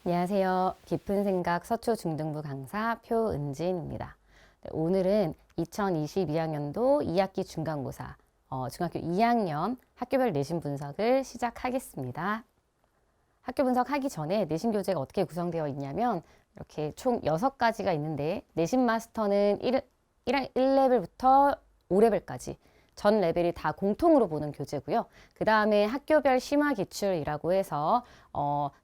안녕하세요. 깊은 생각 서초중등부 강사 표은진입니다. 오늘은 2022학년도 2학기 중간고사 중학교 2학년 학교별 내신 분석을 시작하겠습니다. 학교 분석하기 전에 내신 교재가 어떻게 구성되어 있냐면 이렇게 총 6가지가 있는데 내신 마스터는 1레벨부터 5레벨까지 전 레벨이 다 공통으로 보는 교재고요. 그 다음에 학교별 심화 기출이라고 해서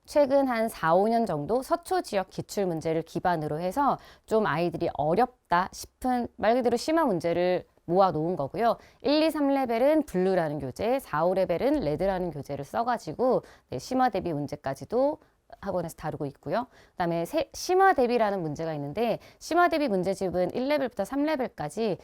최근 한 4, 5년 정도 서초 지역 기출 문제를 기반으로 해서 좀 아이들이 어렵다 싶은 말 그대로 심화 문제를 모아 놓은 거고요. 1, 2, 3레벨은 블루라는 교재, 4, 5레벨은 레드라는 교재를 써가지고 심화 대비 문제까지도 학원에서 다루고 있고요. 그 다음에 심화 대비라는 문제가 있는데 심화 대비 문제집은 1레벨부터 3레벨까지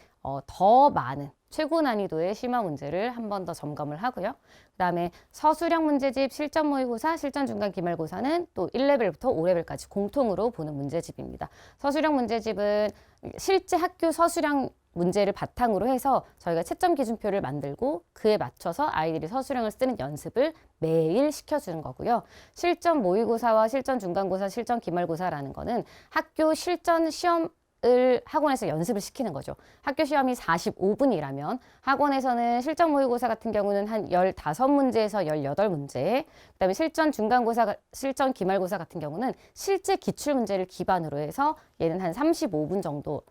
더 많은 최고 난이도의 심화 문제를 한 번 더 점검을 하고요. 그 다음에 서술형 문제집, 실전 모의고사, 실전 중간 기말고사는 또 1레벨부터 5레벨까지 공통으로 보는 문제집입니다. 서술형 문제집은 실제 학교 서술형 문제를 바탕으로 해서 저희가 채점 기준표를 만들고 그에 맞춰서 아이들이 서술형을 쓰는 연습을 매일 시켜주는 거고요. 실전 모의고사와 실전 중간고사, 실전 기말고사라는 거는 학교 실전 시험을 학원에서 연습을 시키는 거죠. 학교 시험이 45분이라면 학원에서는 실전 모의고사 같은 경우는 한 15문제에서 18문제, 그다음에 실전 중간고사, 실전 기말고사 같은 경우는 실제 기출문제를 기반으로 해서 얘는 한 35분 정도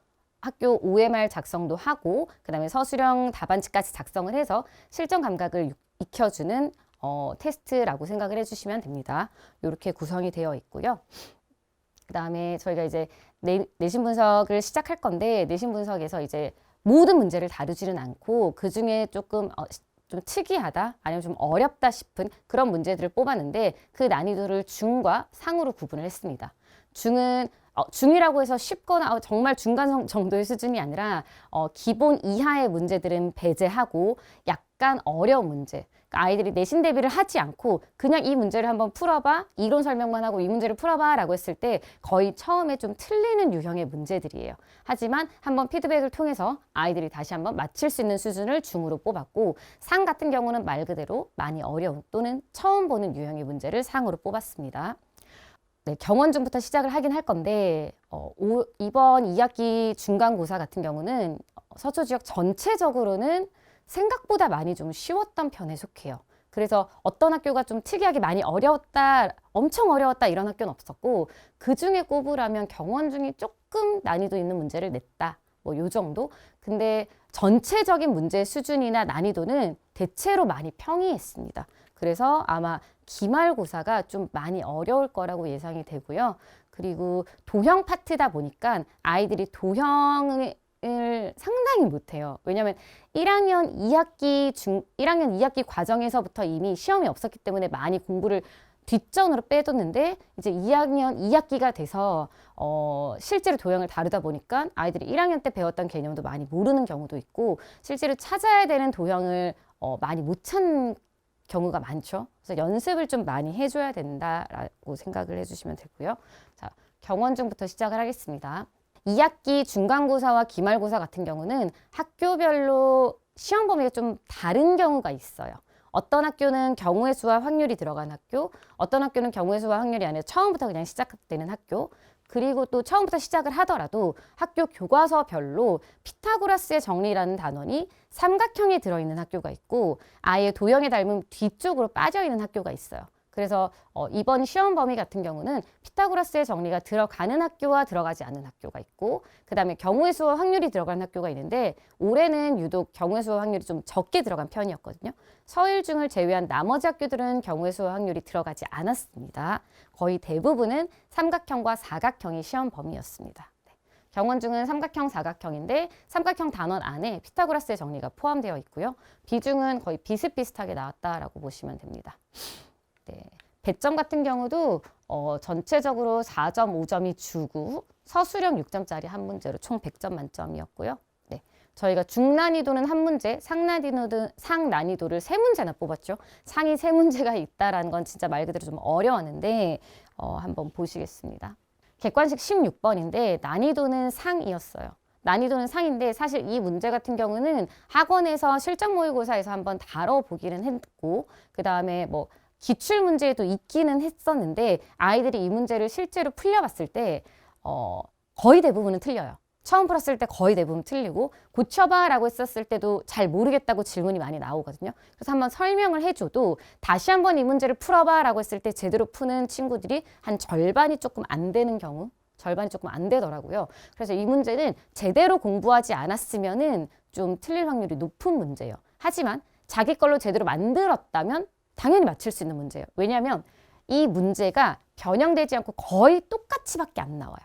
학교 OMR 작성도 하고 그다음에 서술형 답안지까지 작성을 해서 실전 감각을 익혀주는 테스트라고 생각을 해주시면 됩니다. 이렇게 구성이 되어 있고요. 그 다음에 저희가 이제 내신 분석을 시작할 건데 내신 분석에서 이제 모든 문제를 다루지는 않고 그 중에 조금 좀 특이하다 아니면 좀 어렵다 싶은 그런 문제들을 뽑았는데 그 난이도를 중과 상으로 구분을 했습니다. 중이라고 해서 쉽거나 정말 중간 정도의 수준이 아니라 기본 이하의 문제들은 배제하고 약간 어려운 문제, 그러니까 아이들이 내신 대비를 하지 않고 그냥 이 문제를 한번 풀어봐, 이론 설명만 하고 이 문제를 풀어봐 라고 했을 때 거의 처음에 좀 틀리는 유형의 문제들이에요. 하지만 한번 피드백을 통해서 아이들이 다시 한번 맞힐 수 있는 수준을 중으로 뽑았고, 상 같은 경우는 말 그대로 많이 어려운 또는 처음 보는 유형의 문제를 상으로 뽑았습니다. 네, 경원중부터 시작을 하긴 할 건데 이번 2학기 중간고사 같은 경우는 서초 지역 전체적으로는 생각보다 많이 좀 쉬웠던 편에 속해요. 그래서 어떤 학교가 좀 특이하게 많이 어려웠다, 엄청 어려웠다 이런 학교는 없었고 그 중에 꼽으라면 경원중이 조금 난이도 있는 문제를 냈다. 뭐 요 정도? 근데 전체적인 문제 수준이나 난이도는 대체로 많이 평이했습니다. 그래서 아마 기말고사가 좀 많이 어려울 거라고 예상이 되고요. 그리고 도형 파트다 보니까 아이들이 도형을 상당히 못해요. 왜냐하면 1학년 2학기 과정에서부터 이미 시험이 없었기 때문에 많이 공부를 뒷전으로 빼뒀는데 이제 2학년 2학기가 돼서 실제로 도형을 다루다 보니까 아이들이 1학년 때 배웠던 개념도 많이 모르는 경우도 있고 실제로 찾아야 되는 도형을 많이 못 찾는 경우가 많죠. 그래서 연습을 좀 많이 해줘야 된다라고 생각을 해주시면 되고요. 자, 경원중부터 시작을 하겠습니다. 2학기 중간고사와 기말고사 같은 경우는 학교별로 시험 범위가 좀 다른 경우가 있어요. 어떤 학교는 경우의 수와 확률이 들어간 학교, 어떤 학교는 경우의 수와 확률이 아니라 처음부터 그냥 시작되는 학교, 그리고 또 처음부터 시작을 하더라도 학교 교과서별로 피타고라스의 정리라는 단원이 삼각형에 들어있는 학교가 있고 아예 도형에 닮은 뒤쪽으로 빠져있는 학교가 있어요. 그래서 이번 시험 범위 같은 경우는 피타고라스의 정리가 들어가는 학교와 들어가지 않는 학교가 있고 그 다음에 경우의 수와 확률이 들어가는 학교가 있는데 올해는 유독 경우의 수와 확률이 좀 적게 들어간 편이었거든요. 서일중을 제외한 나머지 학교들은 경우의 수와 확률이 들어가지 않았습니다. 거의 대부분은 삼각형과 사각형이 시험 범위였습니다. 경원중은 삼각형, 사각형인데 삼각형 단원 안에 피타고라스의 정리가 포함되어 있고요. 비중은 거의 비슷비슷하게 나왔다라고 보시면 됩니다. 네, 배점 같은 경우도 전체적으로 4.5점이 주고 서술형 6점짜리 한 문제로 총 100점 만점이었고요. 네, 저희가 중난이도는 한 문제, 상난이도를 3문제나 뽑았죠. 상이 3문제가 있다라는 건 진짜 말 그대로 좀 어려웠는데 한번 보시겠습니다. 객관식 16번인데 난이도는 상이었어요. 난이도는 상인데 사실 이 문제 같은 경우는 학원에서 실전 모의고사에서 한번 다뤄보기는 했고 그 다음에 뭐 기출 문제도 있기는 했었는데 아이들이 이 문제를 실제로 풀려봤을 때 거의 대부분은 틀려요. 처음 풀었을 때 거의 대부분 틀리고 고쳐봐 라고 했었을 때도 잘 모르겠다고 질문이 많이 나오거든요. 그래서 한번 설명을 해줘도 다시 한번 이 문제를 풀어봐 라고 했을 때 제대로 푸는 친구들이 한 절반이 조금 안 되는 경우, 절반이 조금 안 되더라고요. 그래서 이 문제는 제대로 공부하지 않았으면은 좀 틀릴 확률이 높은 문제예요. 하지만 자기 걸로 제대로 만들었다면 당연히 맞출 수 있는 문제예요. 왜냐하면 이 문제가 변형되지 않고 거의 똑같이밖에 안 나와요.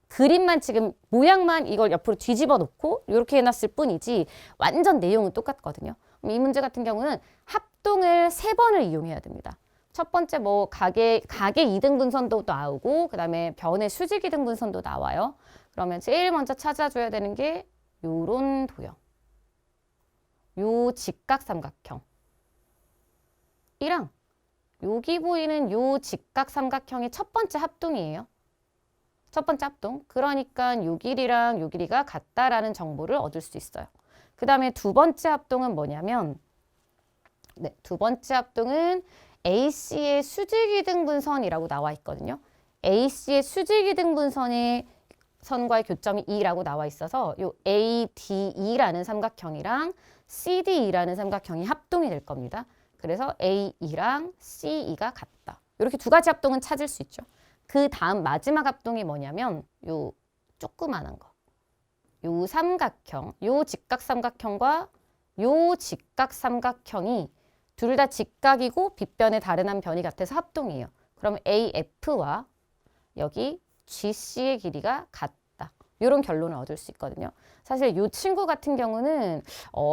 그림만 지금 모양만 이걸 옆으로 뒤집어 놓고 이렇게 해놨을 뿐이지 완전 내용은 똑같거든요. 이 문제 같은 경우는 합동을 3번을 이용해야 됩니다. 첫 번째 뭐 각의 이등분선도 나오고 그 다음에 변의 수직 이등분선도 나와요. 그러면 제일 먼저 찾아줘야 되는 게 요런 도형. 요 직각삼각형. 이랑 여기 보이는 요 직각삼각형이 첫 번째 합동이에요. 첫 번째 합동. 그러니까 요 길이랑 요 길이가 같다라는 정보를 얻을 수 있어요. 그 다음에 두 번째 합동은 뭐냐면 두 번째 합동은 AC의 수직이등분선이라고 나와 있거든요. AC의 수직이등분선의 선과의 교점이 E라고 나와 있어서 요 ADE라는 삼각형이랑 CDE라는 삼각형이 합동이 될 겁니다. 그래서 AE랑 CE가 같다. 이렇게 두 가지 합동은 찾을 수 있죠. 그 다음 마지막 합동이 뭐냐면 요 조그만한 거. 요 삼각형, 요 직각삼각형과 요 직각삼각형이 둘 다 직각이고 빗변의 다른 한 변이 같아서 합동이에요. 그러면 AF와 여기 GC의 길이가 같다. 이런 결론을 얻을 수 있거든요. 사실 이 친구 같은 경우는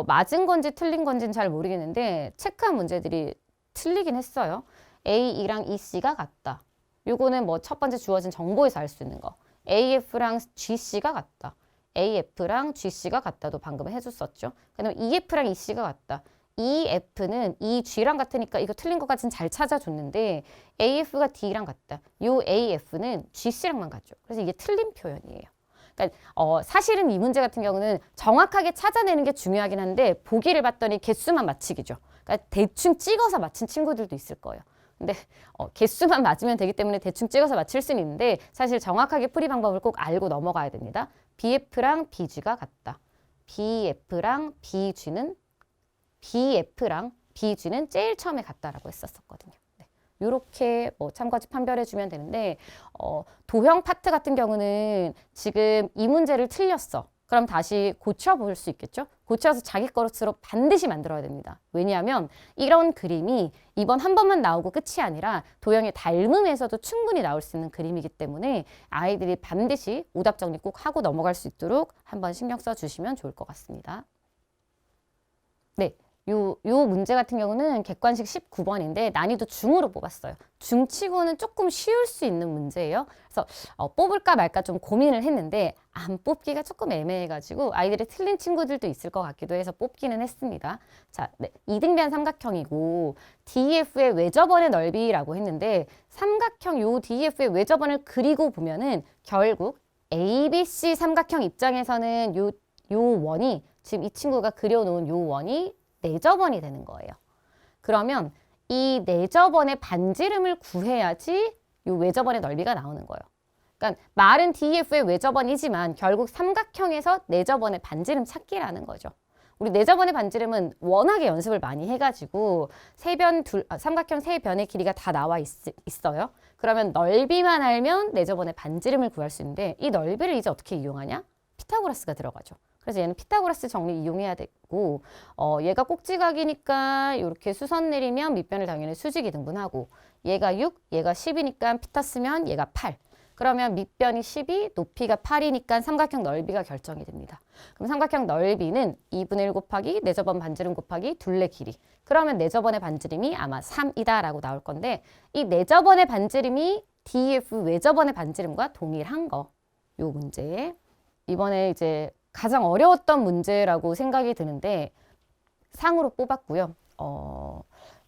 맞은 건지 틀린 건지는 잘 모르겠는데 체크한 문제들이 틀리긴 했어요. AE랑 EC가 같다. 요거는 뭐 첫 번째 주어진 정보에서 알 수 있는 거. AF랑 GC가 같다. AF랑 GC가 같다도 방금 해줬었죠. 그다음에 EF랑 EC가 같다. EF는 EG랑 같으니까 이거 틀린 것까지는 잘 찾아줬는데 AF가 D랑 같다. 요 AF는 GC랑만 같죠. 그래서 이게 틀린 표현이에요. 그러니까 사실은 이 문제 같은 경우는 정확하게 찾아내는 게 중요하긴 한데 보기를 봤더니 개수만 맞히기죠. 그러니까 대충 찍어서 맞힌 친구들도 있을 거예요. 근데 개수만 맞으면 되기 때문에 대충 찍어서 맞힐 수는 있는데 사실 정확하게 풀이 방법을 꼭 알고 넘어가야 됩니다. BF랑 BG가 같다. BF랑 BG는 제일 처음에 같다라고 했었거든요. 이렇게 뭐 참고지 판별해 주면 되는데 도형 파트 같은 경우는 지금 이 문제를 틀렸어. 그럼 다시 고쳐볼 수 있겠죠? 고쳐서 자기 것으로 반드시 만들어야 됩니다. 왜냐하면 이런 그림이 이번 한 번만 나오고 끝이 아니라 도형의 닮음에서도 충분히 나올 수 있는 그림이기 때문에 아이들이 반드시 오답 정리 꼭 하고 넘어갈 수 있도록 한번 신경 써주시면 좋을 것 같습니다. 네. 요 문제 같은 경우는 객관식 19번인데 난이도 중으로 뽑았어요. 중치고는 조금 쉬울 수 있는 문제예요. 그래서 뽑을까 말까 좀 고민을 했는데 안 뽑기가 조금 애매해가지고 아이들이 틀린 친구들도 있을 것 같기도 해서 뽑기는 했습니다. 자, 이등변 삼각형이고 DEF의 외접원의 넓이라고 했는데 삼각형 요 DEF의 외접원을 그리고 보면은 결국 ABC 삼각형 입장에서는 요 원이 지금 이 친구가 그려놓은 요 원이 내접원이 되는 거예요. 그러면 이 내접원의 반지름을 구해야지 이 외접원의 넓이가 나오는 거예요. 그러니까 말은 DEF의 외접원이지만 결국 삼각형에서 내접원의 반지름 찾기라는 거죠. 우리 내접원의 반지름은 워낙에 연습을 많이 해가지고 삼각형 세 변의 길이가 다 나와 있어요. 그러면 넓이만 알면 내접원의 반지름을 구할 수 있는데 이 넓이를 이제 어떻게 이용하냐? 피타고라스가 들어가죠. 그래서 얘는 피타고라스 정리 이용해야 되고 얘가 꼭지각이니까 이렇게 수선 내리면 밑변을 당연히 수직이 등분하고 얘가 6, 얘가 10이니까 피타 쓰면 얘가 8. 그러면 밑변이 12, 높이가 8이니까 삼각형 넓이가 결정이 됩니다. 그럼 삼각형 넓이는 2분의 1 곱하기 내접원 반지름 곱하기 둘레 길이. 그러면 내접원의 반지름이 아마 3이다라고 나올 건데 이 내접원의 반지름이 DEF 외접원의 반지름과 동일한 거. 요 문제. 이번에 이제 가장 어려웠던 문제라고 생각이 드는데 상으로 뽑았고요.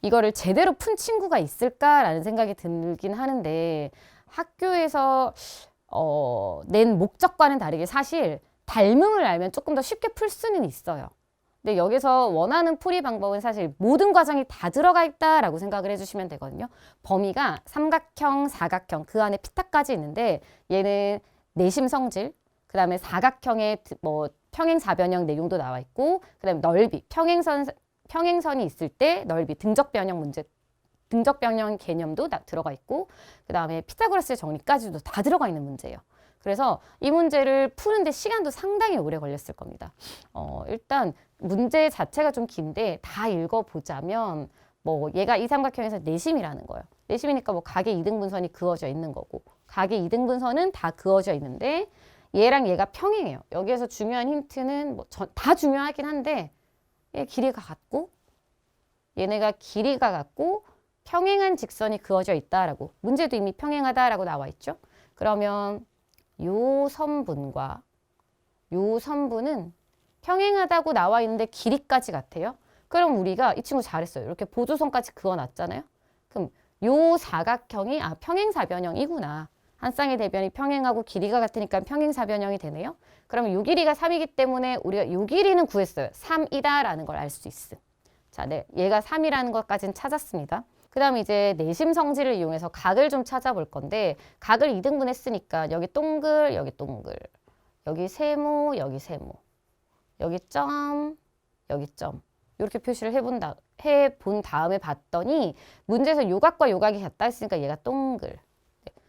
이거를 제대로 푼 친구가 있을까라는 생각이 들긴 하는데 학교에서 낸 목적과는 다르게 사실 닮음을 알면 조금 더 쉽게 풀 수는 있어요. 근데 여기서 원하는 풀이 방법은 사실 모든 과정이 다 들어가 있다라고 생각을 해주시면 되거든요. 범위가 삼각형, 사각형, 그 안에 피타까지 있는데 얘는 내심 성질, 그 다음에 사각형의 뭐 평행사변형 내용도 나와 있고, 그 다음에 넓이, 평행선이 있을 때 넓이, 등적변형 문제, 등적변형 개념도 들어가 있고, 그 다음에 피타고라스의 정리까지도 다 들어가 있는 문제예요. 그래서 이 문제를 푸는데 시간도 상당히 오래 걸렸을 겁니다. 일단 문제 자체가 좀 긴데 다 읽어보자면 뭐 얘가 이 삼각형에서 내심이라는 거예요. 내심이니까 뭐 각의 이등분선이 그어져 있는 거고, 각의 이등분선은 다 그어져 있는데 얘랑 얘가 평행해요. 여기에서 중요한 힌트는 뭐 다 중요하긴 한데 얘 길이가 같고 얘네가 길이가 같고 평행한 직선이 그어져 있다라고, 문제도 이미 평행하다라고 나와 있죠. 그러면 요 선분과 요 선분은 평행하다고 나와 있는데 길이까지 같아요. 그럼 우리가 이 친구 잘했어요. 이렇게 보조선까지 그어놨잖아요. 그럼 요 사각형이 평행사변형이구나. 한 쌍의 대변이 평행하고 길이가 같으니까 평행사변형이 되네요. 그러면 요 길이가 3이기 때문에 우리가 요 길이는 구했어요. 3이다라는 걸 알 수 있음. 자, 네, 얘가 3이라는 것까지는 찾았습니다. 그 다음에 이제 내심 성질을 이용해서 각을 좀 찾아볼 건데, 각을 2등분 했으니까 여기 동글, 여기 동글, 여기 세모, 여기 세모, 여기 점, 여기 점, 이렇게 표시를 해본 다음에 봤더니 문제에서 요각과 요각이 같다 했으니까 얘가 동글.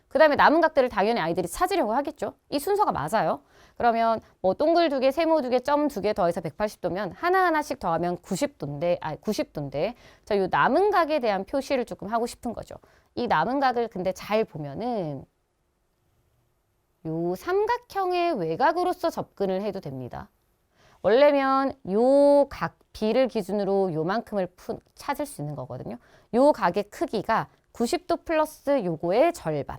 그 다음에 남은 각들을 당연히 아이들이 찾으려고 하겠죠. 이 순서가 맞아요. 그러면 뭐 동글 2개, 세모 2개, 점 2개 더해서 180도면 하나하나씩 더하면 90도인데 자, 요 남은 각에 대한 표시를 조금 하고 싶은 거죠. 이 남은 각을 근데 잘 보면은 요 삼각형의 외곽으로서 접근을 해도 됩니다. 원래면 요 각 B를 기준으로 요만큼을 찾을 수 있는 거거든요. 요 각의 크기가 90도 플러스 요거의 절반.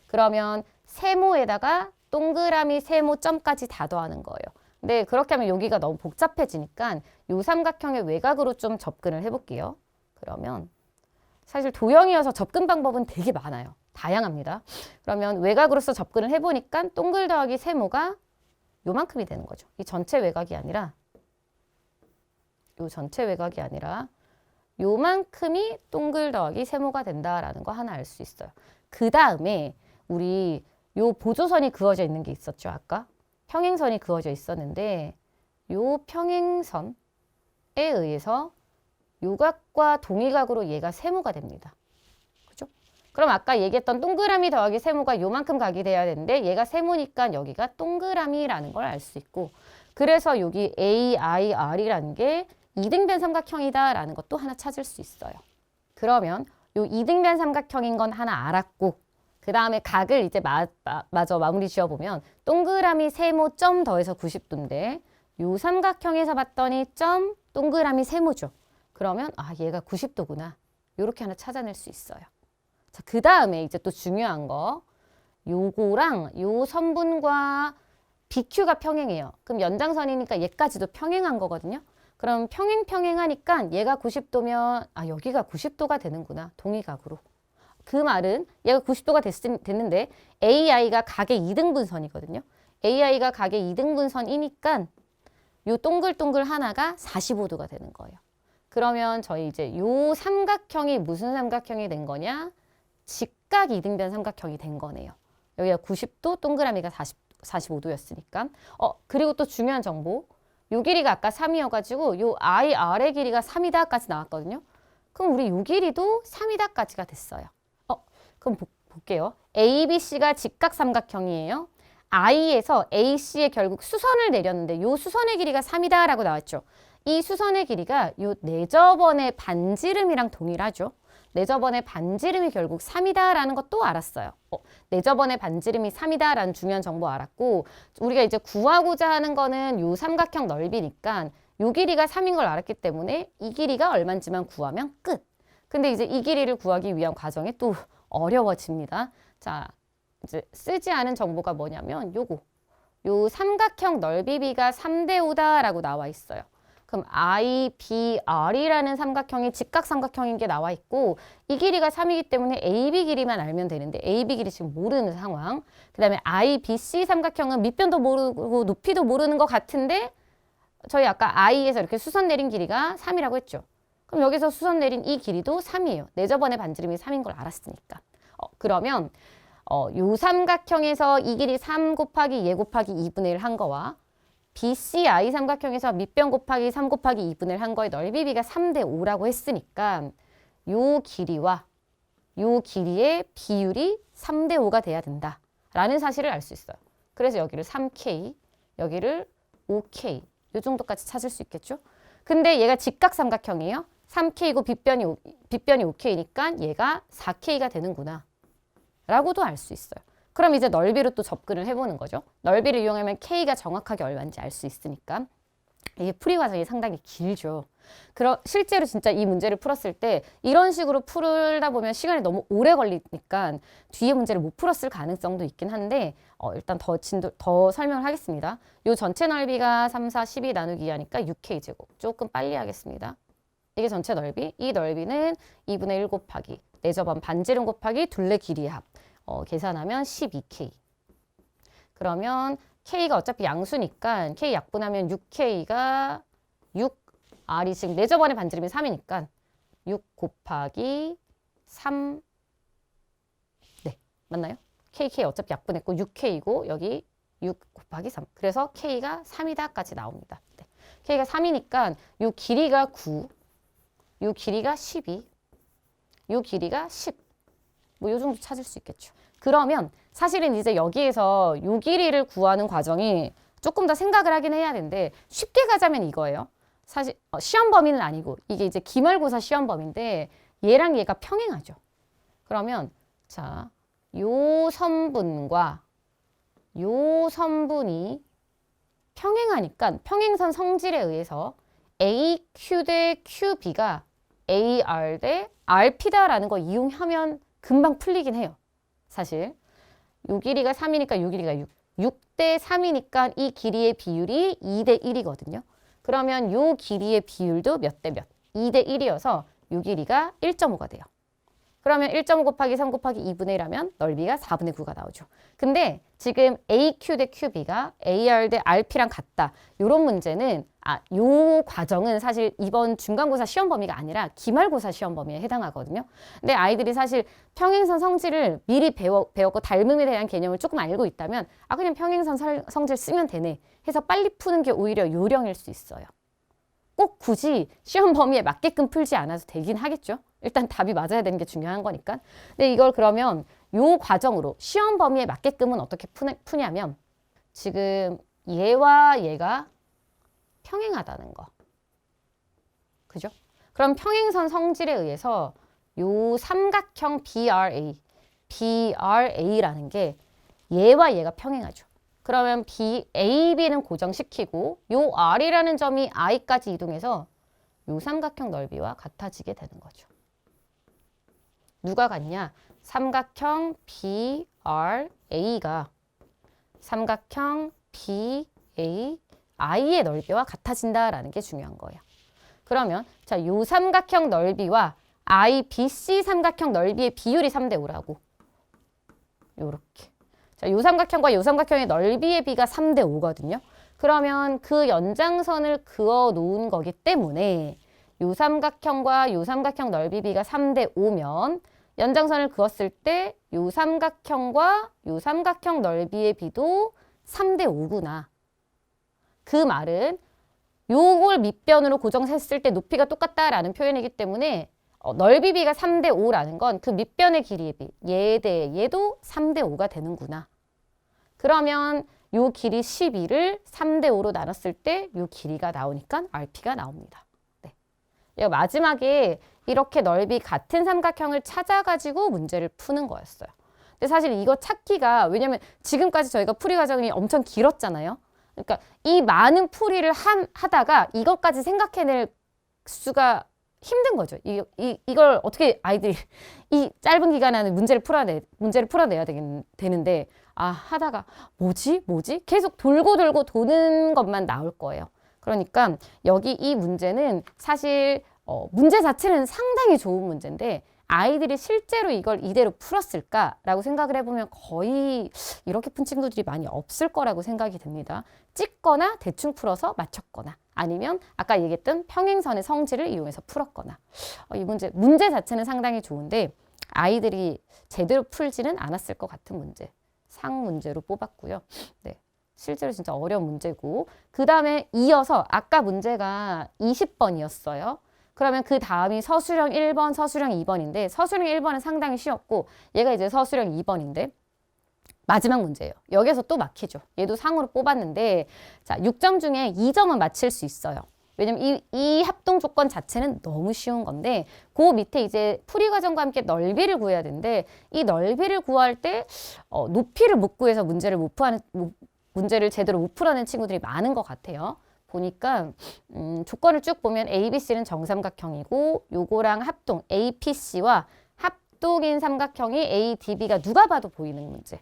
그러면 세모에다가 동그라미 세모 점까지 다 더하는 거예요. 근데 그렇게 하면 여기가 너무 복잡해지니까 요 삼각형의 외곽으로 좀 접근을 해볼게요. 그러면 사실 도형이어서 접근 방법은 되게 많아요. 다양합니다. 그러면 외곽으로서 접근을 해보니까 동글 더하기 세모가 요만큼이 되는 거죠. 이 전체 외곽이 아니라 요 전체 외곽이 아니라 요만큼이 동글 더하기 세모가 된다라는 거 하나 알 수 있어요. 그 다음에 우리 요 보조선이 그어져 있는 게 있었죠. 아까 평행선이 그어져 있었는데 요 평행선에 의해서 요각과 동의각으로 얘가 세모가 됩니다. 그죠? 그럼 아까 얘기했던 동그라미 더하기 세모가 요만큼 각이 돼야 되는데 얘가 세모니까 여기가 동그라미라는 걸 알 수 있고, 그래서 여기 AIR이라는 게 이등변 삼각형이다라는 것도 하나 찾을 수 있어요. 그러면 요 이등변 삼각형인 건 하나 알았고, 그 다음에 각을 이제 마저 마무리 지어보면 동그라미 세모 점 더해서 90도인데 요 삼각형에서 봤더니 점 동그라미 세모죠. 그러면 얘가 90도구나. 요렇게 하나 찾아낼 수 있어요. 자, 그 다음에 이제 또 중요한 거, 요거랑 요 선분과 BQ가 평행해요. 그럼 연장선이니까 얘까지도 평행한 거거든요. 그럼 평행하니까 얘가 90도면 여기가 90도가 되는구나. 동의각으로. 그 말은 얘가 90도가 됐는데 AI가 각의 이등분선이거든요. AI가 각의 이등분선이니까 요 동글동글 하나가 45도가 되는 거예요. 그러면 저희 이제 요 삼각형이 무슨 삼각형이 된 거냐? 직각 이등변 삼각형이 된 거네요. 여기가 90도, 동그라미가 45도였으니까. 그리고 또 중요한 정보. 요 길이가 아까 3이어가지고 요 IR의 길이가 3이다까지 나왔거든요. 그럼 우리 요 길이도 3이다까지가 됐어요. 그럼 볼게요. ABC가 직각 삼각형이에요. I에서 AC에 결국 수선을 내렸는데 요 수선의 길이가 3이다라고 나왔죠. 이 수선의 길이가 요 내저번의 반지름이랑 동일하죠. 내저번의 반지름이 결국 3이다라는 것도 알았어요. 내저번의 반지름이 3이다라는 중요한 정보 알았고, 우리가 이제 구하고자 하는 거는 요 삼각형 넓이니까 요 길이가 3인 걸 알았기 때문에 이 길이가 얼마인지만 구하면 끝. 근데 이제 이 길이를 구하기 위한 과정이 또 어려워집니다. 자, 이제 쓰지 않은 정보가 뭐냐면 요거. 요 삼각형 넓이비가 3대 5다라고 나와 있어요. 그럼 IBR이라는 삼각형이 직각삼각형인 게 나와 있고 이 길이가 3이기 때문에 AB 길이만 알면 되는데 AB 길이 지금 모르는 상황. 그 다음에 IBC 삼각형은 밑변도 모르고 높이도 모르는 것 같은데 저희 아까 I에서 이렇게 수선 내린 길이가 3이라고 했죠. 그럼 여기서 수선 내린 이 길이도 3이에요. 내 저번에 반지름이 3인 걸 알았으니까. 그러면 요 삼각형에서 이 길이 3 곱하기 얘 곱하기 2분의 1 한 거와 BCI 삼각형에서 밑변 곱하기 3 곱하기 2분의 1 한 거의 넓이 비가 3대 5라고 했으니까 요 길이와 요 길이의 비율이 3대 5가 돼야 된다 라는 사실을 알 수 있어요. 그래서 여기를 3K, 여기를 5K 요 정도까지 찾을 수 있겠죠. 근데 얘가 직각삼각형이에요. 3K고 빗변이 5K니까 얘가 4K가 되는구나 라고도 알 수 있어요. 그럼 이제 넓이로 또 접근을 해보는 거죠. 넓이를 이용하면 K가 정확하게 얼마인지 알 수 있으니까. 이게 풀이 과정이 상당히 길죠. 실제로 진짜 이 문제를 풀었을 때 이런 식으로 풀다 보면 시간이 너무 오래 걸리니까 뒤에 문제를 못 풀었을 가능성도 있긴 한데 일단 더 설명을 하겠습니다. 요 전체 넓이가 3, 4, 12 나누기 2하니까 6K제곱. 조금 빨리 하겠습니다. 이게 전체 넓이. 이 넓이는 2분의 1 곱하기 내 저번 반지름 곱하기 둘레 길이의 합. 계산하면 12K. 그러면 K가 어차피 양수니까 K 약분하면 6K가 6R이 지금 내 저번에 반지름이 3이니까 6 곱하기 3. 네, 맞나요? KK 어차피 약분했고 6K고 여기 6 곱하기 3. 그래서 K가 3이다까지 나옵니다. 네. K가 3이니까 요 길이가 9, 요 길이가 12, 요 길이가 10. 뭐 요 정도 찾을 수 있겠죠. 그러면 사실은 이제 여기에서 요 길이를 구하는 과정이 조금 더 생각을 하긴 해야 되는데 쉽게 가자면 이거예요. 사실 시험 범위는 아니고 이게 이제 기말고사 시험 범위인데 얘랑 얘가 평행하죠. 그러면 자, 요 선분과 요 선분이 평행하니까 평행선 성질에 의해서 AQ 대 QB가 AR 대 RP다라는 거 이용하면 금방 풀리긴 해요. 사실 요 길이가 3이니까 요 길이가 6. 6대 3이니까 이 길이의 비율이 2대 1이거든요. 그러면 요 길이의 비율도 몇 대 몇? 2대 1이어서 요 길이가 1.5가 돼요. 그러면 1.5 곱하기 3 곱하기 2분의 1 하면 넓이가 4분의 9가 나오죠. 근데 지금 AQ 대 QB가 AR 대 RP랑 같다. 요런 문제는 요 과정은 사실 이번 중간고사 시험 범위가 아니라 기말고사 시험 범위에 해당하거든요. 근데 아이들이 사실 평행선 성질을 미리 배웠고 닮음에 대한 개념을 조금 알고 있다면 그냥 평행선 성질 쓰면 되네 해서 빨리 푸는 게 오히려 요령일 수 있어요. 꼭 굳이 시험 범위에 맞게끔 풀지 않아도 되긴 하겠죠. 일단 답이 맞아야 되는 게 중요한 거니까. 근데 이걸 그러면 요 과정으로 시험 범위에 맞게끔은 어떻게 푸냐면 지금 얘와 얘가 평행하다는 거. 그죠? 그럼 평행선 성질에 의해서 요 삼각형 BRA라는 게 얘와 얘가 평행하죠. 그러면 AB는 고정시키고 요 R이라는 점이 I까지 이동해서 요 삼각형 넓이와 같아지게 되는 거죠. 누가 같냐? 삼각형 BRA가 삼각형 BAI의 넓이와 같아진다라는 게 중요한 거예요. 그러면 자, 요 삼각형 넓이와 IBC 삼각형 넓이의 비율이 3대 5라고. 요렇게. 자, 요 삼각형과 요 삼각형의 넓이의 비가 3대 5거든요. 그러면 그 연장선을 그어 놓은 거기 때문에 요 삼각형과 요 삼각형 넓이 비가 3대 5면 연장선을 그었을 때 요 삼각형과 요 삼각형 넓이의 비도 3대 5구나. 그 말은 요걸 밑변으로 고정했을 때 높이가 똑같다라는 표현이기 때문에 넓이 비가 3대 5라는 건 그 밑변의 길이의 비, 얘 대 얘도 3대 5가 되는구나. 그러면 요 길이 12를 3대 5로 나눴을 때 요 길이가 나오니까 RP가 나옵니다. 네. 마지막에 이렇게 넓이 같은 삼각형을 찾아가지고 문제를 푸는 거였어요. 근데 사실 이거 찾기가 왜냐면 지금까지 저희가 풀이 과정이 엄청 길었잖아요. 그러니까 이 많은 풀이를 하다가 이것까지 생각해낼 수가 힘든 거죠. 이걸 어떻게 아이들이 이 짧은 기간 안에 문제를 풀어내야 되는데 하다가 뭐지? 계속 돌고 도는 것만 나올 거예요. 그러니까 여기 이 문제는 사실 문제 자체는 상당히 좋은 문제인데 아이들이 실제로 이걸 이대로 풀었을까라고 생각을 해보면 거의 이렇게 푼 친구들이 많이 없을 거라고 생각이 듭니다. 찍거나 대충 풀어서 맞췄거나 아니면 아까 얘기했던 평행선의 성질을 이용해서 풀었거나 이 문제 자체는 상당히 좋은데 아이들이 제대로 풀지는 않았을 것 같은 문제. 상 문제로 뽑았고요. 네. 실제로 진짜 어려운 문제고 그 다음에 이어서 아까 문제가 20번이었어요. 그러면 그 다음이 서술형 1번, 서술형 2번인데 서술형 1번은 상당히 쉬웠고 얘가 이제 서술형 2번인데 마지막 문제예요. 여기서 또 막히죠. 얘도 상으로 뽑았는데 자 6점 중에 2점은 맞힐 수 있어요. 왜냐면 이 합동 조건 자체는 너무 쉬운 건데 그 밑에 이제 풀이 과정과 함께 넓이를 구해야 되는데 이 넓이를 구할 때 높이를 못 구해서 문제를 제대로 못 풀어낸 친구들이 많은 것 같아요. 보니까 조건을 쭉 보면 ABC는 정삼각형이고 요거랑 합동 APC와 합동인 삼각형이 ADB가 누가 봐도 보이는 문제.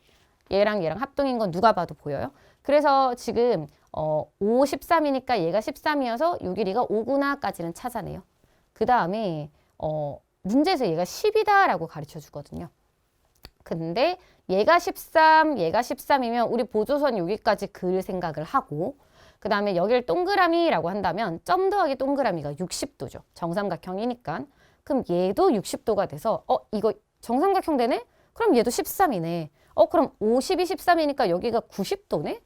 얘랑 합동인 건 누가 봐도 보여요. 그래서 지금 5, 13이니까 얘가 13이어서 요 길이가 5구나까지는 찾아내요. 그 다음에 문제에서 얘가 10이다 라고 가르쳐 주거든요. 근데 얘가 13이면 우리 보조선 여기까지 그릴 생각을 하고 그 다음에 여기를 동그라미라고 한다면 점 더하기 동그라미가 60도죠. 정삼각형이니까. 그럼 얘도 60도가 돼서 이거 정삼각형 되네? 그럼 얘도 13이네. 그럼 50이 13이니까 여기가 90도네?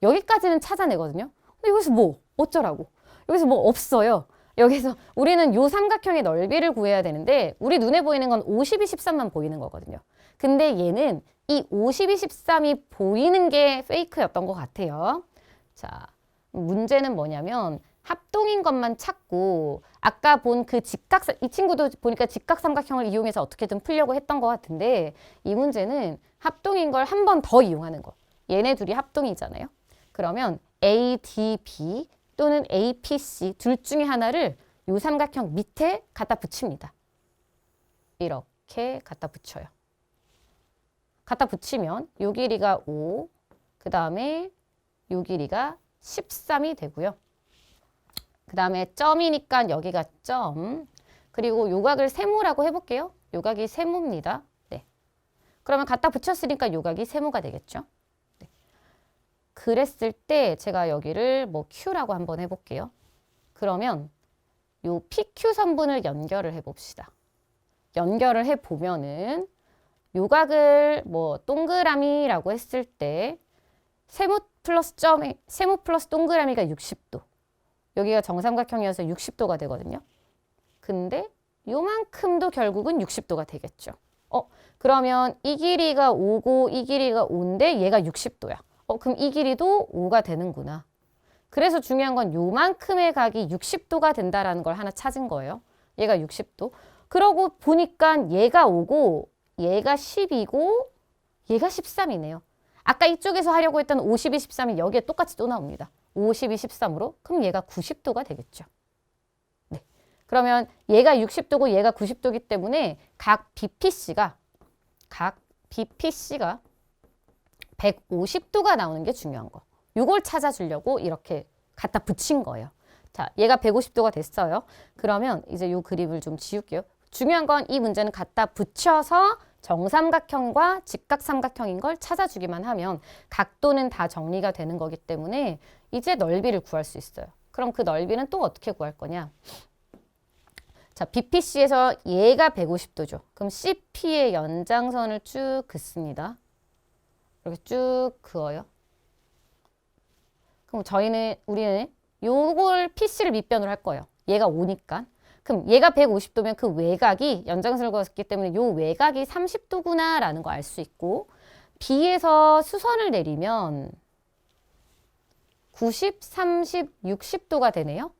여기까지는 찾아내거든요. 근데 여기서 뭐 어쩌라고? 여기서 뭐 없어요. 여기서 우리는 요 삼각형의 넓이를 구해야 되는데 우리 눈에 보이는 건 50이 13만 보이는 거거든요. 근데 얘는 이 50이 13이 보이는 게 페이크였던 것 같아요. 자, 문제는 뭐냐면 합동인 것만 찾고 아까 본 그 이 친구도 보니까 직각삼각형을 이용해서 어떻게든 풀려고 했던 것 같은데 이 문제는 합동인 걸 한 번 더 이용하는 거. 얘네 둘이 합동이잖아요. 그러면 ADB 또는 APC 둘 중에 하나를 요 삼각형 밑에 갖다 붙입니다. 이렇게 갖다 붙여요. 갖다 붙이면 요 길이가 5, 그 다음에 요 길이가 13이 되고요. 그 다음에 점이니까 여기가 점. 그리고 요각을 세모라고 해볼게요. 요각이 세모입니다. 네. 그러면 갖다 붙였으니까 요각이 세모가 되겠죠. 네. 그랬을 때 제가 여기를 뭐 Q라고 한번 해볼게요. 그러면 요 PQ 선분을 연결을 해봅시다. 연결을 해보면은 요각을 뭐 동그라미라고 했을 때 세모 플러스 동그라미가 60도. 여기가 정삼각형이어서 60도가 되거든요. 근데 요만큼도 결국은 60도가 되겠죠. 그러면 이 길이가 5고 이 길이가 5인데 얘가 60도야. 그럼 이 길이도 5가 되는구나. 그래서 중요한 건 요만큼의 각이 60도가 된다라는 걸 하나 찾은 거예요. 얘가 60도. 그러고 보니까 얘가 5고 얘가 10이고 얘가 13이네요. 아까 이쪽에서 하려고 했던 50이 13이 여기에 똑같이 또 나옵니다. 50이 13으로 그럼 얘가 90도가 되겠죠. 네. 그러면 얘가 60도고 얘가 90도이기 때문에 각 BPC가 150도가 나오는 게 중요한 거. 이걸 찾아주려고 이렇게 갖다 붙인 거예요. 자, 얘가 150도가 됐어요. 그러면 이제 이 그림을 좀 지울게요. 중요한 건 이 문제는 갖다 붙여서 정삼각형과 직각삼각형인 걸 찾아주기만 하면 각도는 다 정리가 되는 거기 때문에 이제 넓이를 구할 수 있어요. 그럼 그 넓이는 또 어떻게 구할 거냐? 자, BPC에서 얘가 150도죠. 그럼 CP의 연장선을 쭉 긋습니다. 이렇게 쭉 그어요. 그럼 우리는 요걸 PC를 밑변으로 할 거예요. 얘가 5니까. 그럼 얘가 150도면 그 외곽이 연장선을 그었기 때문에 요 외곽이 30도구나 라는 거 알 수 있고 B에서 수선을 내리면 90, 30, 60도가 되네요.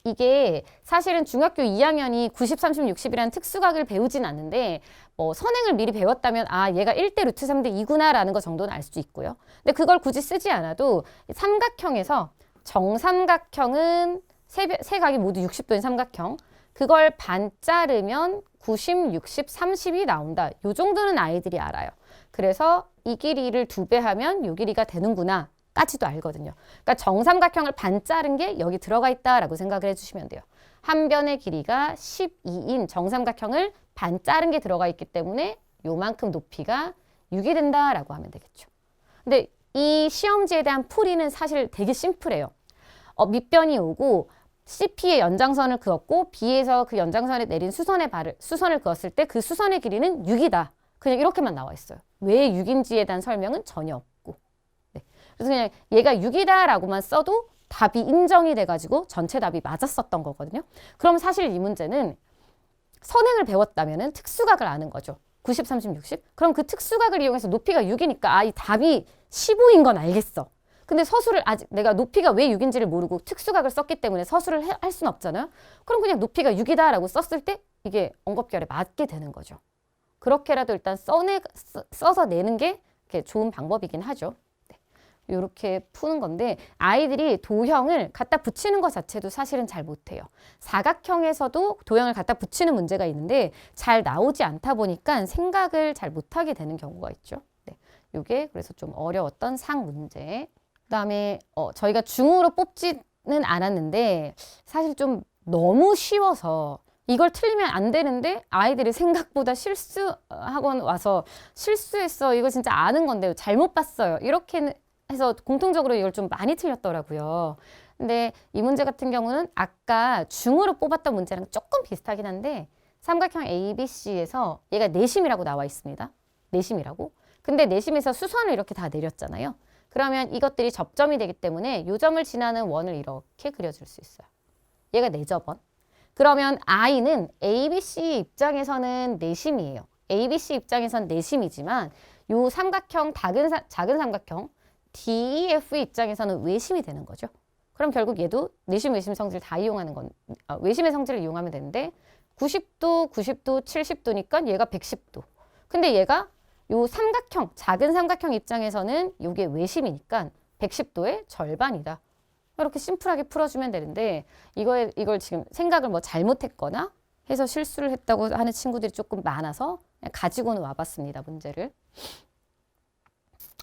이게 사실은 중학교 2학년이 90, 30, 60이라는 특수각을 배우진 않는데 뭐 선행을 미리 배웠다면 얘가 1대 루트 3대 2구나 라는 거 정도는 알 수 있고요. 근데 그걸 굳이 쓰지 않아도 삼각형에서 정삼각형은 세 각이 모두 60도인 삼각형 그걸 반 자르면 90, 60, 30이 나온다. 요 정도는 아이들이 알아요. 그래서 이 길이를 2배 하면 요 길이가 되는구나 까지도 알거든요. 그러니까 정삼각형을 반 자른 게 여기 들어가 있다라고 생각을 해주시면 돼요. 한 변의 길이가 12인 정삼각형을 반 자른 게 들어가 있기 때문에 요만큼 높이가 6이 된다라고 하면 되겠죠. 근데 이 시험지에 대한 풀이는 사실 되게 심플해요. 밑변이 오고 CP의 연장선을 그었고 B에서 그 연장선에 내린 수선을 그었을 때 그 수선의 길이는 6이다. 그냥 이렇게만 나와 있어요. 왜 6인지에 대한 설명은 전혀 없고. 네. 그래서 그냥 얘가 6이다라고만 써도 답이 인정이 돼가지고 전체 답이 맞았었던 거거든요. 그럼 사실 이 문제는 선행을 배웠다면 특수각을 아는 거죠. 90, 30, 60. 그럼 그 특수각을 이용해서 높이가 6이니까 이 답이 15인 건 알겠어. 근데 서술을 아직 내가 높이가 왜 6인지를 모르고 특수각을 썼기 때문에 서술을 할 수는 없잖아요. 그럼 그냥 높이가 6이다라고 썼을 때 이게 언급결에 맞게 되는 거죠. 그렇게라도 일단 써서 내는 게 좋은 방법이긴 하죠. 네. 이렇게 푸는 건데 아이들이 도형을 갖다 붙이는 것 자체도 사실은 잘 못해요. 사각형에서도 도형을 갖다 붙이는 문제가 있는데 잘 나오지 않다 보니까 생각을 잘 못하게 되는 경우가 있죠. 네. 이게 그래서 좀 어려웠던 상 문제. 그다음에 저희가 중으로 뽑지는 않았는데 사실 좀 너무 쉬워서 이걸 틀리면 안 되는데 아이들이 생각보다 실수학원 와서 실수했어. 이거 진짜 아는 건데 잘못 봤어요. 이렇게 해서 공통적으로 이걸 좀 많이 틀렸더라고요. 근데 이 문제 같은 경우는 아까 중으로 뽑았던 문제랑 조금 비슷하긴 한데 삼각형 ABC에서 얘가 내심이라고 나와 있습니다. 내심이라고. 근데 내심에서 수선을 이렇게 다 내렸잖아요. 그러면 이것들이 접점이 되기 때문에 요 점을 지나는 원을 이렇게 그려줄 수 있어요. 얘가 내접원. 그러면 I는 ABC 입장에서는 내심이에요. ABC 입장에선 내심이지만 요 삼각형 작은 삼각형 DEF 입장에서는 외심이 되는 거죠. 그럼 결국 얘도 내심, 외심 성질 다 이용하는 건 외심의 성질을 이용하면 되는데 90도, 90도, 70도니까 얘가 110도. 근데 얘가 요 삼각형, 작은 삼각형 입장에서는 요게 외심이니까 110도의 절반이다. 이렇게 심플하게 풀어주면 되는데 이걸 지금 생각을 뭐 잘못했거나 해서 실수를 했다고 하는 친구들이 조금 많아서 그냥 가지고는 와봤습니다. 문제를.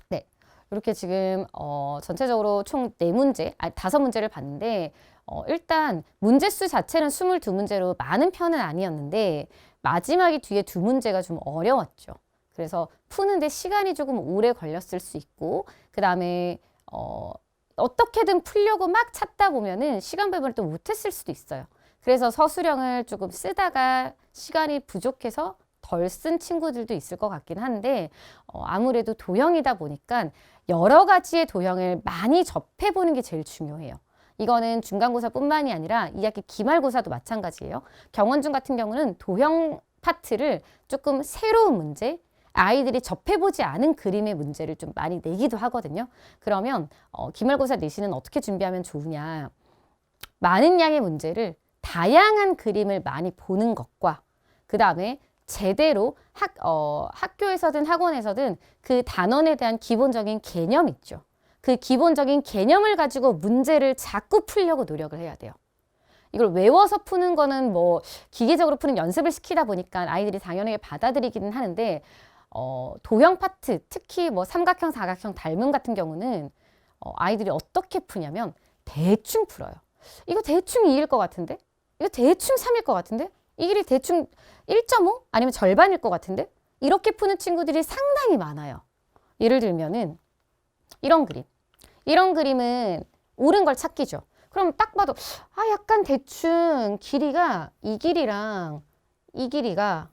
네, 이렇게 지금 전체적으로 총 4문제, 5문제를 봤는데 일단 문제수 자체는 22문제로 많은 편은 아니었는데 마지막에 뒤에 2문제가 좀 어려웠죠. 그래서 푸는데 시간이 조금 오래 걸렸을 수 있고 그 다음에 어떻게든 풀려고 막 찾다 보면은 시간 배분을 또 못했을 수도 있어요. 그래서 서술형을 조금 쓰다가 시간이 부족해서 덜 쓴 친구들도 있을 것 같긴 한데 아무래도 도형이다 보니까 여러 가지의 도형을 많이 접해보는 게 제일 중요해요. 이거는 중간고사뿐만이 아니라 2학기 기말고사도 마찬가지예요. 경원중 같은 경우는 도형 파트를 조금 새로운 문제, 아이들이 접해보지 않은 그림의 문제를 좀 많이 내기도 하거든요. 그러면 기말고사 내신은 어떻게 준비하면 좋으냐. 많은 양의 문제를 다양한 그림을 많이 보는 것과 그 다음에 제대로 학교에서든 학원에서든 그 단원에 대한 기본적인 개념 있죠. 그 기본적인 개념을 가지고 문제를 자꾸 풀려고 노력을 해야 돼요. 이걸 외워서 푸는 거는 뭐 기계적으로 푸는 연습을 시키다 보니까 아이들이 당연하게 받아들이기는 하는데 도형 파트, 특히 뭐 삼각형, 사각형, 닮음 같은 경우는 아이들이 어떻게 푸냐면 대충 풀어요. 이거 대충 2일 것 같은데? 이거 대충 3일 것 같은데? 이 길이 대충 1.5? 아니면 절반일 것 같은데? 이렇게 푸는 친구들이 상당히 많아요. 예를 들면은 이런 그림. 이런 그림은 옳은 걸 찾기죠. 그럼 딱 봐도 약간 대충 길이가 이 길이랑 이 길이가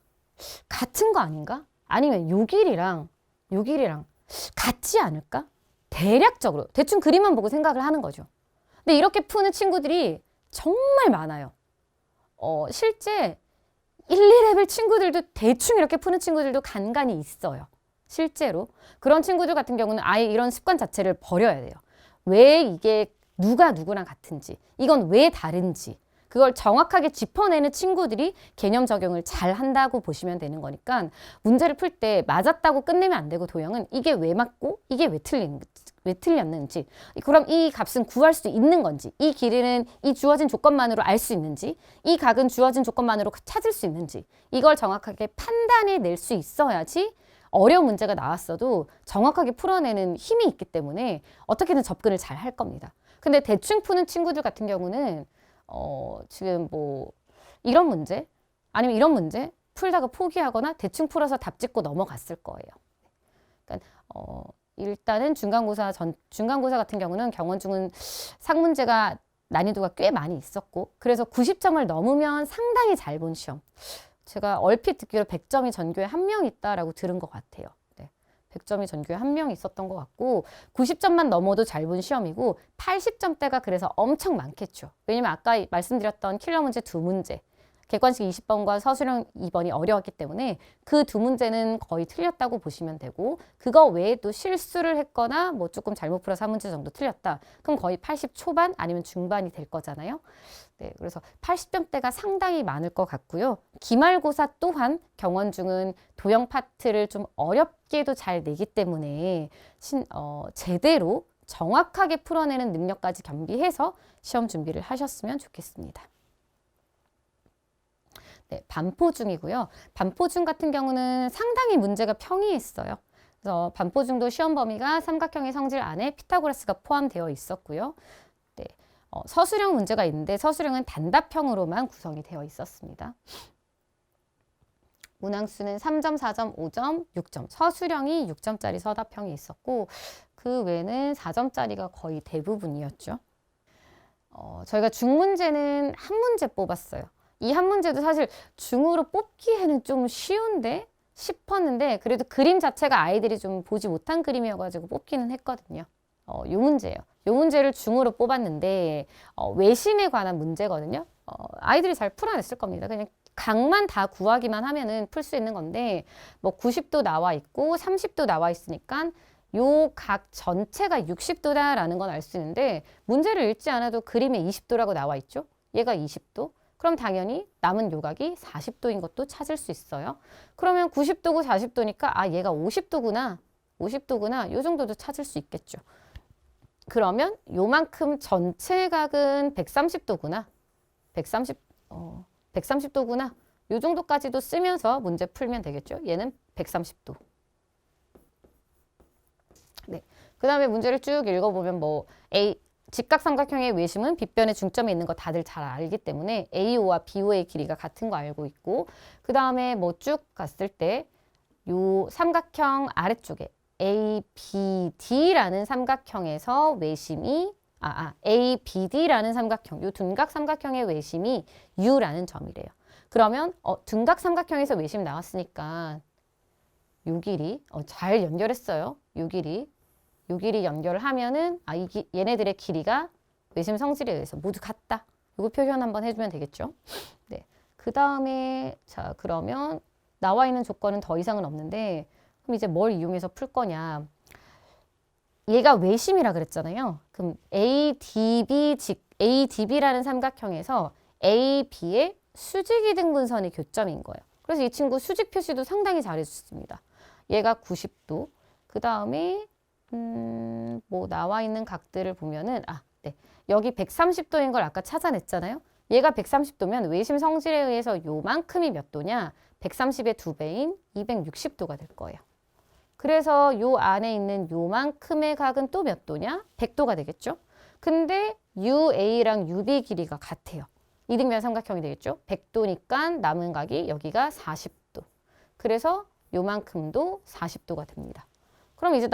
같은 거 아닌가? 아니면 요 길이랑 요 길이랑 같지 않을까? 대략적으로 대충 그림만 보고 생각을 하는 거죠. 근데 이렇게 푸는 친구들이 정말 많아요. 실제 1, 2레벨 친구들도 대충 이렇게 푸는 친구들도 간간이 있어요. 실제로. 그런 친구들 같은 경우는 아예 이런 습관 자체를 버려야 돼요. 왜 이게 누가 누구랑 같은지, 이건 왜 다른지, 그걸 정확하게 짚어내는 친구들이 개념 적용을 잘 한다고 보시면 되는 거니까 문제를 풀 때 맞았다고 끝내면 안 되고 도형은 이게 왜 맞고 이게 왜 틀렸는지, 그럼 이 값은 구할 수 있는 건지, 이 길이는 이 주어진 조건만으로 알 수 있는지, 이 각은 주어진 조건만으로 찾을 수 있는지, 이걸 정확하게 판단해 낼 수 있어야지 어려운 문제가 나왔어도 정확하게 풀어내는 힘이 있기 때문에 어떻게든 접근을 잘 할 겁니다. 근데 대충 푸는 친구들 같은 경우는 지금 뭐 이런 문제 아니면 이런 문제 풀다가 포기하거나 대충 풀어서 답 짓고 넘어갔을 거예요. 그러니까 일단은 중간고사 같은 경우는 경원중은 상문제가 난이도가 꽤 많이 있었고 그래서 90점을 넘으면 상당히 잘 본 시험. 제가 얼핏 듣기로 100점이 전교에 한 명 있다라고 들은 것 같아요. 네, 100점이 전교에 한 명 있었던 것 같고 90점만 넘어도 잘 본 시험이고 80점대가 그래서 엄청 많겠죠. 왜냐면 아까 말씀드렸던 킬러 문제 두 문제 객관식 20번과 서술형 2번이 어려웠기 때문에 그 두 문제는 거의 틀렸다고 보시면 되고 그거 외에도 실수를 했거나 뭐 조금 잘못 풀어서 한 문제 정도 틀렸다. 그럼 거의 80 초반 아니면 중반이 될 거잖아요. 네, 그래서 80점대가 상당히 많을 것 같고요. 기말고사 또한 경원중은 도형 파트를 좀 어렵게도 잘 내기 때문에 제대로 정확하게 풀어내는 능력까지 겸비해서 시험 준비를 하셨으면 좋겠습니다. 네, 반포중이고요. 반포중 같은 경우는 상당히 문제가 평이했어요. 그래서 반포중도 시험 범위가 삼각형의 성질 안에 피타고라스가 포함되어 있었고요. 네, 서술형 문제가 있는데 서술형은 단답형으로만 구성이 되어 있었습니다. 문항수는 3점, 4점, 5점, 6점. 서술형이 6점짜리 서답형이 있었고 그 외에는 4점짜리가 거의 대부분이었죠. 저희가 중문제는 한 문제 뽑았어요. 이 한 문제도 사실 중으로 뽑기에는 좀 쉬운데 싶었는데 그래도 그림 자체가 아이들이 좀 보지 못한 그림이어가지고 뽑기는 했거든요. 요 문제예요. 요 문제를 중으로 뽑았는데 외심에 관한 문제거든요. 아이들이 잘 풀어냈을 겁니다. 그냥 각만 다 구하기만 하면은 풀 수 있는 건데 뭐 90도 나와 있고 30도 나와 있으니까 요 각 전체가 60도다라는 건 알 수 있는데 문제를 읽지 않아도 그림에 20도라고 나와 있죠. 얘가 20도. 그럼 당연히 남은 요각이 40도인 것도 찾을 수 있어요. 그러면 90도고 40도니까 아 얘가 50도구나. 50도구나. 요 정도도 찾을 수 있겠죠. 그러면 요만큼 전체 각은 130도구나. 130도구나. 요 정도까지도 쓰면서 문제 풀면 되겠죠. 얘는 130도. 네. 그 다음에 문제를 쭉 읽어보면 뭐 직각삼각형의 외심은 빗변에 중점이 있는 거 다들 잘 알기 때문에 AO와 BO의 길이가 같은 거 알고 있고 그 다음에 뭐 쭉 갔을 때 요 삼각형 아래쪽에 ABD라는 삼각형에서 외심이 ABD라는 삼각형 요 둔각 삼각형의 외심이 U라는 점이래요. 그러면 둔각 삼각형에서 외심 나왔으니까 요 길이 잘 연결했어요. 요 길이 연결을 하면은 얘네들의 길이가 외심 성질에 의해서 모두 같다. 이거 표현 한번 해주면 되겠죠. 네. 그 다음에 자 그러면 나와 있는 조건은 더 이상은 없는데 그럼 이제 뭘 이용해서 풀 거냐. 얘가 외심이라 그랬잖아요. 그럼 ADB라는 삼각형에서 AB의 수직이등분선이 교점인 거예요. 그래서 이 친구 수직 표시도 상당히 잘해줬습니다. 얘가 90도. 그 다음에 뭐 나와 있는 각들을 보면은 네. 여기 130도인 걸 아까 찾아냈잖아요. 얘가 130도면 외심 성질에 의해서 요만큼이 몇 도냐? 130의 2배인 260도가 될 거예요. 그래서 요 안에 있는 요만큼의 각은 또 몇 도냐? 100도가 되겠죠? 근데 UA랑 UB 길이가 같아요. 이등변 삼각형이 되겠죠? 100도니까 남은 각이 여기가 40도. 그래서 요만큼도 40도가 됩니다. 그럼 이제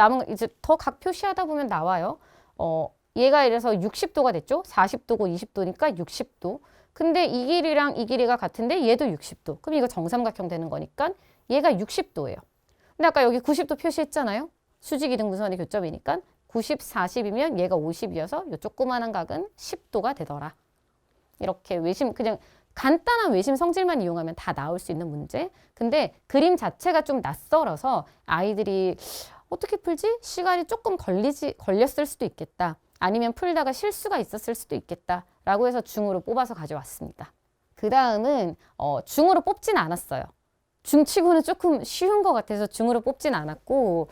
더 각 표시하다 보면 나와요. 얘가 이래서 60도가 됐죠? 40도고 20도니까 60도. 근데 이 길이랑 이 길이가 같은데 얘도 60도. 그럼 이거 정삼각형 되는 거니까 얘가 60도예요. 근데 아까 여기 90도 표시했잖아요. 수직이등분선의 교점이니까 90, 40이면 얘가 50이어서 이 조그만한 각은 10도가 되더라. 이렇게 그냥 간단한 외심 성질만 이용하면 다 나올 수 있는 문제. 근데 그림 자체가 좀 낯설어서 아이들이 어떻게 풀지? 시간이 조금 걸렸을 수도 있겠다. 아니면 풀다가 실수가 있었을 수도 있겠다. 라고 해서 중으로 뽑아서 가져왔습니다. 그 다음은 중으로 뽑진 않았어요. 중치고는 조금 쉬운 것 같아서 중으로 뽑진 않았고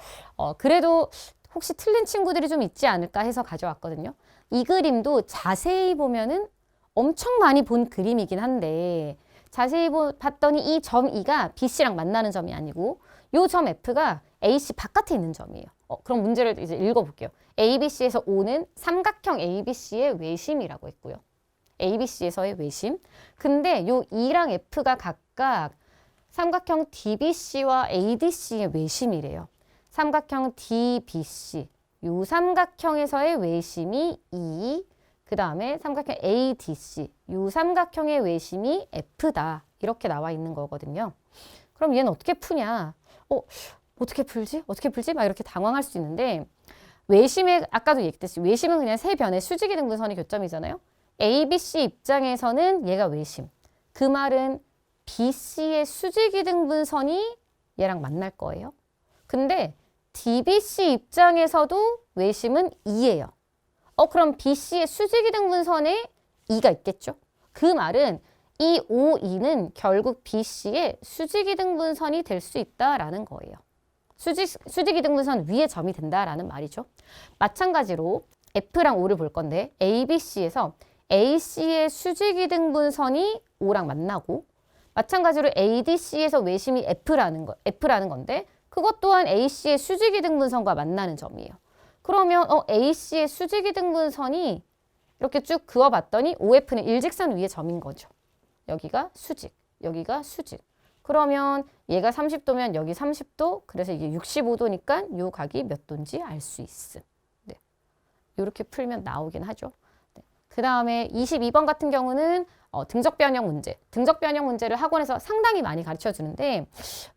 그래도 혹시 틀린 친구들이 좀 있지 않을까 해서 가져왔거든요. 이 그림도 자세히 보면은 엄청 많이 본 그림이긴 한데 자세히 봤더니 이 점 E가 BC랑 만나는 점이 아니고 요 점 F가 AC 바깥에 있는 점이에요. 그럼 문제를 이제 읽어볼게요. ABC에서 오는 삼각형 ABC의 외심이라고 했고요. ABC에서의 외심. 근데 요 E랑 F가 각각 삼각형 DBC와 ADC의 외심이래요. 삼각형 DBC, 요 삼각형에서의 외심이 E, 그 다음에 삼각형 ADC, 요 삼각형의 외심이 F다. 이렇게 나와 있는 거거든요. 그럼 얘는 어떻게 푸냐? 어떻게 풀지? 어떻게 풀지? 막 이렇게 당황할 수 있는데 외심의 아까도 얘기했듯이 외심은 그냥 세 변의 수직이등분선이 교점이잖아요. ABC 입장에서는 얘가 외심. 그 말은 BC의 수직이등분선이 얘랑 만날 거예요. 근데 DBC 입장에서도 외심은 2예요. 그럼 BC의 수직이등분선에 2가 있겠죠? 그 말은 이 OE는 결국 BC의 수직이등분선이 될 수 있다라는 거예요. 수직이등분선 위에 점이 된다라는 말이죠. 마찬가지로 F랑 O를 볼 건데 ABC에서 AC의 수직이등분선이 O랑 만나고 마찬가지로 ADC에서 외심이 F라는 건데 그것 또한 AC의 수직이등분선과 만나는 점이에요. 그러면 AC의 수직이등분선이 이렇게 쭉 그어봤더니 OF는 일직선 위에 점인 거죠. 여기가 수직, 여기가 수직. 그러면 얘가 30도면 여기 30도, 그래서 이게 65도니까 요 각이 몇 도인지 알 수 있음. 네. 이렇게 풀면 나오긴 하죠. 네. 그 다음에 22번 같은 경우는 등적 변형 문제. 등적 변형 문제를 학원에서 상당히 많이 가르쳐 주는데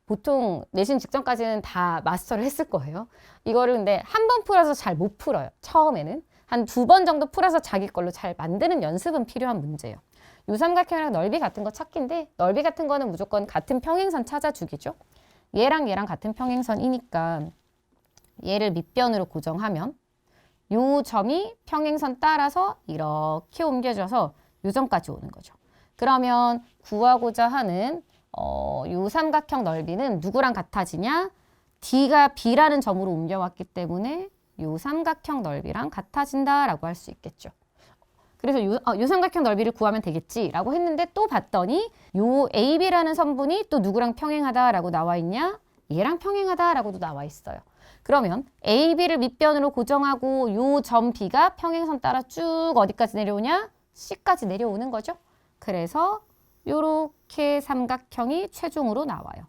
보통 내신 직전까지는 다 마스터를 했을 거예요. 이거를 근데 한 번 풀어서 잘 못 풀어요. 처음에는. 한 2번 정도 풀어서 자기 걸로 잘 만드는 연습은 필요한 문제예요. 유삼각형이랑 넓이 같은 거 찾기인데 넓이 같은 거는 무조건 같은 평행선 찾아주기죠. 얘랑 얘랑 같은 평행선이니까 얘를 밑변으로 고정하면 요 점이 평행선 따라서 이렇게 옮겨져서 요 점까지 오는 거죠. 그러면 구하고자 하는 요 삼각형 넓이는 누구랑 같아지냐? D가 B라는 점으로 옮겨왔기 때문에 요 삼각형 넓이랑 같아진다라고 할 수 있겠죠. 그래서 요 삼각형 넓이를 구하면 되겠지라고 했는데 또 봤더니 요 AB라는 선분이 또 누구랑 평행하다라고 나와 있냐? 얘랑 평행하다라고도 나와 있어요. 그러면 AB를 밑변으로 고정하고 요 점 B가 평행선 따라 쭉 어디까지 내려오냐? C까지 내려오는 거죠. 그래서 요렇게 삼각형이 최종으로 나와요.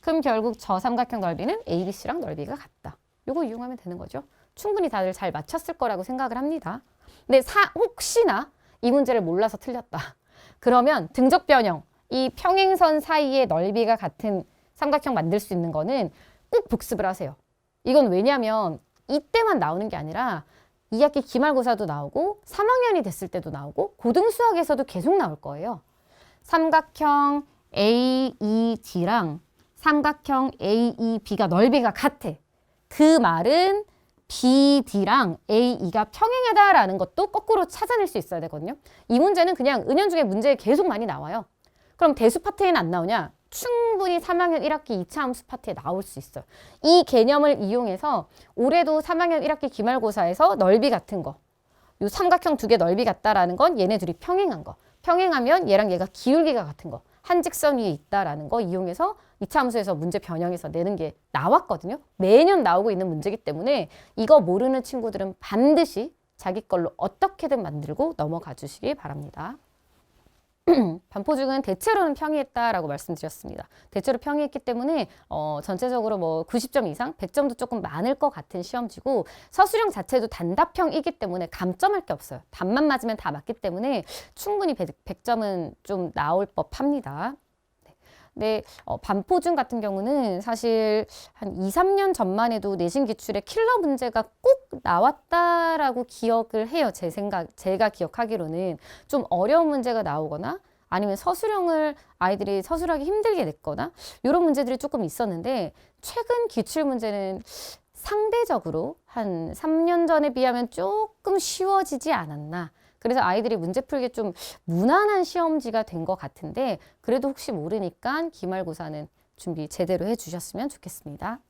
그럼 결국 저 삼각형 넓이는 ABC랑 넓이가 같다. 요거 이용하면 되는 거죠. 충분히 다들 잘 맞췄을 거라고 생각을 합니다. 근데 혹시나 이 문제를 몰라서 틀렸다. 그러면 등적 변형, 이 평행선 사이의 넓이가 같은 삼각형 만들 수 있는 거는 꼭 복습을 하세요. 이건 왜냐면 이때만 나오는 게 아니라 2학기 기말고사도 나오고 3학년이 됐을 때도 나오고 고등수학에서도 계속 나올 거예요. 삼각형 AED랑 삼각형 AEB가 넓이가 같아. 그 말은 BD랑 AE가 평행하다라는 것도 거꾸로 찾아낼 수 있어야 되거든요. 이 문제는 그냥 은연중에 문제에 계속 많이 나와요. 그럼 대수 파트에는 안 나오냐? 충분히 3학년 1학기 2차 함수 파트에 나올 수 있어요. 이 개념을 이용해서 올해도 3학년 1학기 기말고사에서 넓이 같은 거, 요 삼각형 두 개 넓이 같다라는 건 얘네 둘이 평행한 거. 평행하면 얘랑 얘가 기울기가 같은 거. 한 직선 위에 있다라는 거 이용해서 2차 함수에서 문제 변형해서 내는 게 나왔거든요. 매년 나오고 있는 문제이기 때문에 이거 모르는 친구들은 반드시 자기 걸로 어떻게든 만들고 넘어가 주시기 바랍니다. 반포중은 대체로는 평이했다라고 말씀드렸습니다. 대체로 평이했기 때문에 전체적으로 뭐 90점 이상, 100점도 조금 많을 것 같은 시험지고 서술형 자체도 단답형이기 때문에 감점할 게 없어요. 답만 맞으면 다 맞기 때문에 충분히 100점은 좀 나올 법합니다. 네, 반포중 같은 경우는 사실 한 2, 3년 전만 해도 내신 기출에 킬러 문제가 꼭 나왔다라고 기억을 해요. 제가 기억하기로는 좀 어려운 문제가 나오거나 아니면 서술형을 아이들이 서술하기 힘들게 냈거나 이런 문제들이 조금 있었는데 최근 기출 문제는 상대적으로 한 3년 전에 비하면 조금 쉬워지지 않았나. 그래서 아이들이 문제 풀기 좀 무난한 시험지가 된 것 같은데 그래도 혹시 모르니까 기말고사는 준비 제대로 해주셨으면 좋겠습니다.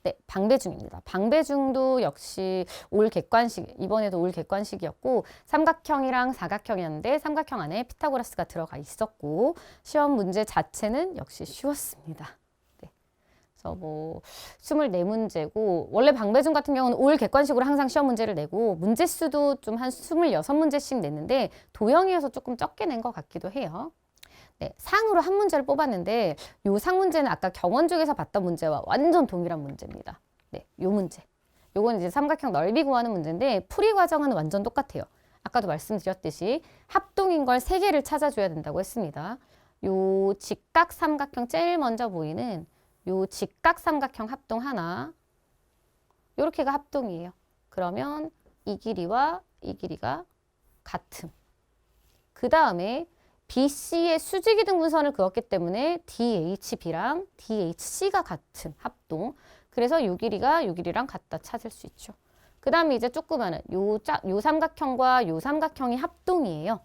네, 방배중입니다. 방배중도 역시 올 객관식, 이번에도 올 객관식이었고 삼각형이랑 사각형이었는데 삼각형 안에 피타고라스가 들어가 있었고 시험 문제 자체는 역시 쉬웠습니다. 네. 그래서 뭐 24문제고 원래 방배중 같은 경우는 올 객관식으로 항상 시험 문제를 내고 문제 수도 좀 한 26문제씩 냈는데 도형이어서 조금 적게 낸 것 같기도 해요. 네, 상으로 한 문제를 뽑았는데 요 상 문제는 아까 경원중에서 봤던 문제와 완전 동일한 문제입니다. 네, 요 문제. 요건 이제 삼각형 넓이 구하는 문제인데 풀이 과정은 완전 똑같아요. 아까도 말씀드렸듯이 합동인 걸 3개를 찾아줘야 된다고 했습니다. 요 직각 삼각형 제일 먼저 보이는 요 직각 삼각형 합동 하나 요렇게가 합동이에요. 그러면 이 길이와 이 길이가 같음. 그 다음에 BC의 수직이등분선을 그었기 때문에 DHB랑 DHC가 같은 합동. 그래서 요 길이가 요 길이랑 같다 찾을 수 있죠. 그 다음에 이제 조그마한 요 삼각형과 요 삼각형이 합동이에요.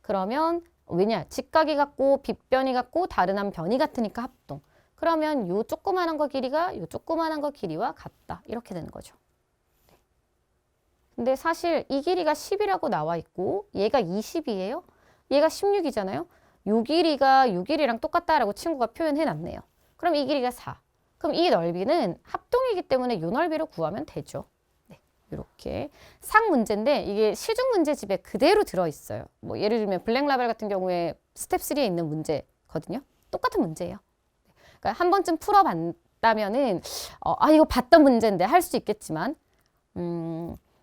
그러면 왜냐? 직각이 같고 빗변이 같고 다른 한 변이 같으니까 합동. 그러면 요 조그마한 거 길이가 요 조그마한 거 길이와 같다. 이렇게 되는 거죠. 네. 근데 사실 이 길이가 10이라고 나와 있고 얘가 20이에요. 얘가 16이잖아요. 요 길이가 요 길이랑 똑같다라고 친구가 표현해 놨네요. 그럼 이 길이가 4. 그럼 이 넓이는 합동이기 때문에 요 넓이로 구하면 되죠. 네, 이렇게 상 문제인데 이게 시중 문제집에 그대로 들어있어요. 뭐 예를 들면 블랙라벨 같은 경우에 스텝 3에 있는 문제거든요. 똑같은 문제예요. 그러니까 한 번쯤 풀어봤다면은 이거 봤던 문제인데 할 수 있겠지만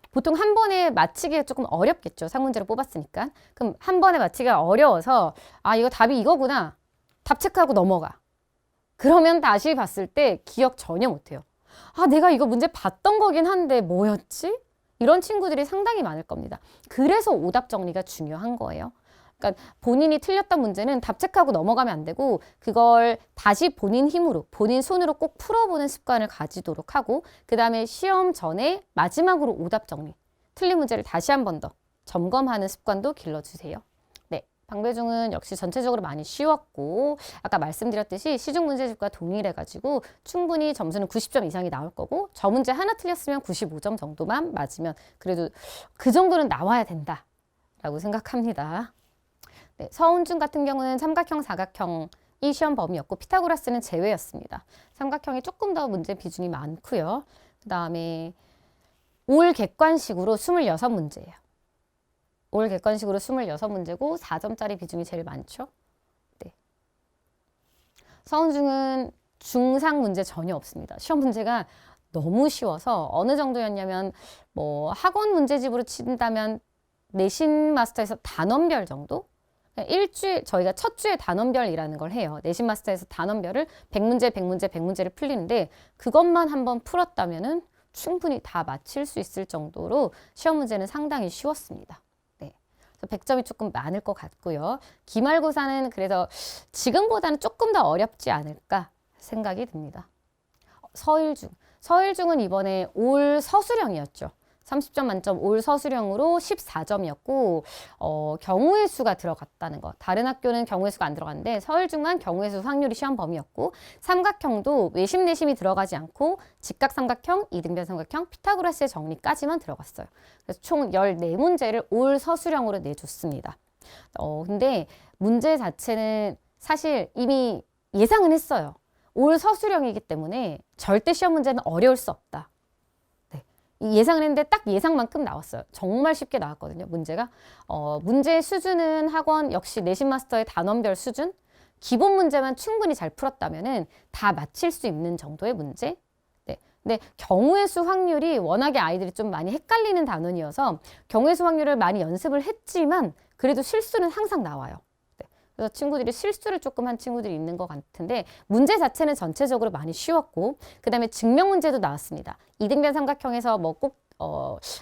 보통 한 번에 맞히기가 조금 어렵겠죠. 상문제로 뽑았으니까. 그럼 한 번에 맞히기가 어려워서 이거 답이 이거구나. 답 체크하고 넘어가. 그러면 다시 봤을 때 기억 전혀 못해요. 내가 이거 문제 봤던 거긴 한데 뭐였지? 이런 친구들이 상당히 많을 겁니다. 그래서 오답 정리가 중요한 거예요. 그러니까 본인이 틀렸던 문제는 답 체크하고 넘어가면 안 되고 그걸 다시 본인 힘으로, 본인 손으로 꼭 풀어보는 습관을 가지도록 하고 그 다음에 시험 전에 마지막으로 오답 정리, 틀린 문제를 다시 한 번 더 점검하는 습관도 길러주세요. 네, 방배중은 역시 전체적으로 많이 쉬웠고 아까 말씀드렸듯이 시중 문제집과 동일해가지고 충분히 점수는 90점 이상이 나올 거고 저 문제 하나 틀렸으면 95점 정도만 맞으면 그래도 그 정도는 나와야 된다라고 생각합니다. 네, 서운중 같은 경우는 삼각형, 사각형이 시험 범위였고 피타고라스는 제외였습니다. 삼각형이 조금 더 문제 비중이 많고요. 그 다음에 올 객관식으로 26문제예요. 올 객관식으로 26문제고 4점짜리 비중이 제일 많죠. 네. 서운중은 중상 문제 전혀 없습니다. 시험 문제가 너무 쉬워서 어느 정도였냐면 뭐 학원 문제집으로 친다면 내신 마스터에서 단원별 정도? 일주일 저희가 첫 주에 단원별이라는 걸 해요. 내신 마스터에서 단원별을 100문제를 풀리는데 그것만 한번 풀었다면은 충분히 다 맞힐 수 있을 정도로 시험 문제는 상당히 쉬웠습니다. 네. 그래서 100점이 조금 많을 것 같고요. 기말고사는 그래서 지금보다는 조금 더 어렵지 않을까 생각이 듭니다. 서일중은 이번에 올 서술형이었죠. 30점 만점 올 서술형으로 14점이었고 경우의 수가 들어갔다는 거. 다른 학교는 경우의 수가 안 들어갔는데 서울중만 경우의 수 확률이 시험 범위였고 삼각형도 외심 내심이 들어가지 않고 직각삼각형, 이등변 삼각형, 피타고라스의 정리까지만 들어갔어요. 그래서 총 14문제를 올 서술형으로 내줬습니다. 근데 문제 자체는 사실 이미 예상은 했어요. 올 서술형이기 때문에 절대 시험 문제는 어려울 수 없다. 예상을 했는데 딱 예상만큼 나왔어요. 정말 쉽게 나왔거든요, 문제가. 문제 수준은 학원 역시 내신 마스터의 단원별 수준? 기본 문제만 충분히 잘 풀었다면은 다 맞힐 수 있는 정도의 문제? 네. 근데 경우의 수 확률이 워낙에 아이들이 좀 많이 헷갈리는 단원이어서 경우의 수 확률을 많이 연습을 했지만 그래도 실수는 항상 나와요. 그래서 친구들이 실수를 조금 한 친구들이 있는 것 같은데 문제 자체는 전체적으로 많이 쉬웠고 그 다음에 증명 문제도 나왔습니다. 이등변 삼각형에서 뭐 꼭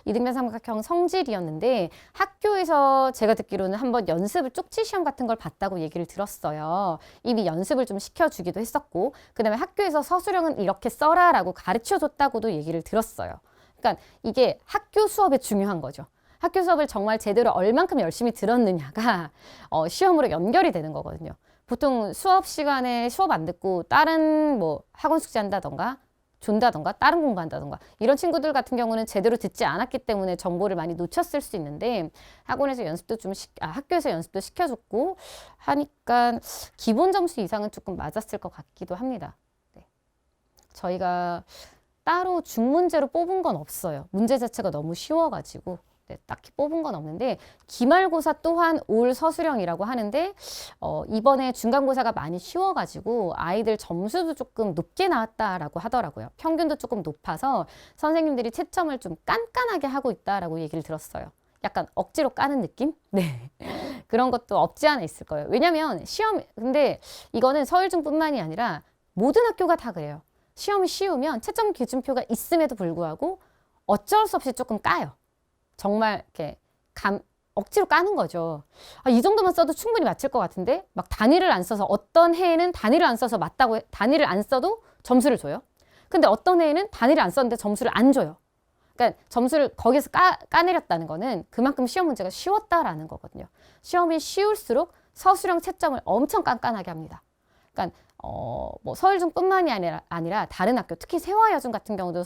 이등변 삼각형 성질이었는데 학교에서 제가 듣기로는 한번 연습을 쪽지 시험 같은 걸 봤다고 얘기를 들었어요. 이미 연습을 좀 시켜주기도 했었고 그 다음에 학교에서 서술형은 이렇게 써라라고 가르쳐줬다고도 얘기를 들었어요. 그러니까 이게 학교 수업에 중요한 거죠. 학교 수업을 정말 제대로 얼만큼 열심히 들었느냐가 시험으로 연결이 되는 거거든요. 보통 수업 시간에 수업 안 듣고 다른 뭐 학원 숙제 한다던가 존다던가 다른 공부한다던가 이런 친구들 같은 경우는 제대로 듣지 않았기 때문에 정보를 많이 놓쳤을 수 있는데 학원에서 연습도 좀 학교에서 연습도 시켜줬고 하니까 기본 점수 이상은 조금 맞았을 것 같기도 합니다. 네. 저희가 따로 중문제로 뽑은 건 없어요. 문제 자체가 너무 쉬워가지고. 네, 딱히 뽑은 건 없는데 기말고사 또한 올 서술형이라고 하는데 이번에 중간고사가 많이 쉬워가지고 아이들 점수도 조금 높게 나왔다라고 하더라고요. 평균도 조금 높아서 선생님들이 채점을 좀 깐깐하게 하고 있다라고 얘기를 들었어요. 약간 억지로 까는 느낌? 네. 그런 것도 없지 않아 있을 거예요. 왜냐면 시험, 근데 이거는 서울중뿐만이 아니라 모든 학교가 다 그래요. 시험이 쉬우면 채점 기준표가 있음에도 불구하고 어쩔 수 없이 조금 까요. 정말 이렇게 억지로 까는 거죠. 아, 이 정도만 써도 충분히 맞힐 것 같은데 막 단위를 안 써서 어떤 해에는 단위를 안 써서 맞다고 단위를 안 써도 점수를 줘요. 근데 어떤 해에는 단위를 안 썼는데 점수를 안 줘요. 그러니까 점수를 거기서 까내렸다는 거는 그만큼 시험 문제가 쉬웠다라는 거거든요. 시험이 쉬울수록 서술형 채점을 엄청 깐깐하게 합니다. 그러니까 뭐 서울중뿐만이 아니라 다른 학교, 특히 세화여중 같은 경우도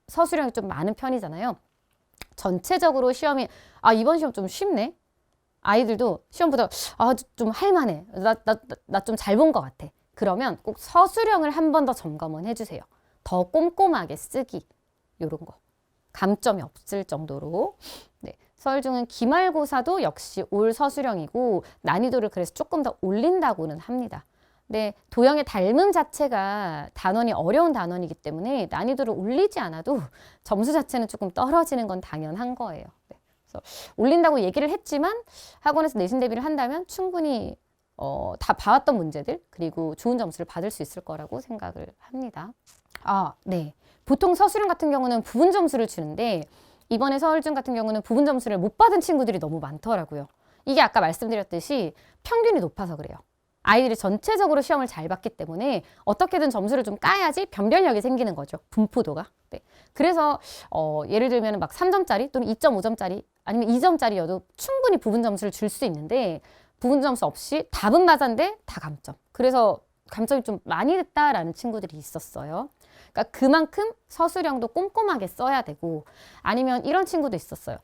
서술형이 좀 많은 편이잖아요. 전체적으로 시험이 이번 시험 좀 쉽네. 아이들도 시험보다 좀 할만해. 나 좀 잘 본 것 같아. 그러면 꼭 서술형을 한 번 더 점검은 해주세요. 더 꼼꼼하게 쓰기 이런 거. 감점이 없을 정도로. 네, 서울중은 기말고사도 역시 올 서술형이고 난이도를 그래서 조금 더 올린다고는 합니다. 네, 도형의 닮음 자체가 단원이 어려운 단원이기 때문에 난이도를 올리지 않아도 점수 자체는 조금 떨어지는 건 당연한 거예요. 네, 그래서 올린다고 얘기를 했지만 학원에서 내신 대비를 한다면 충분히 다 봐왔던 문제들 그리고 좋은 점수를 받을 수 있을 거라고 생각을 합니다. 네. 보통 서술형 같은 경우는 부분 점수를 주는데 이번에 서울중 같은 경우는 부분 점수를 못 받은 친구들이 너무 많더라고요. 이게 아까 말씀드렸듯이 평균이 높아서 그래요. 아이들이 전체적으로 시험을 잘 봤기 때문에 어떻게든 점수를 좀 까야지 변별력이 생기는 거죠. 분포도가. 네. 그래서 예를 들면 막 3점짜리 또는 2.5점짜리 아니면 2점짜리여도 충분히 부분 점수를 줄 수 있는데 부분 점수 없이 답은 맞았는데 다 감점. 그래서 감점이 좀 많이 됐다라는 친구들이 있었어요. 그러니까 그만큼 서술형도 꼼꼼하게 써야 되고 아니면 이런 친구도 있었어요.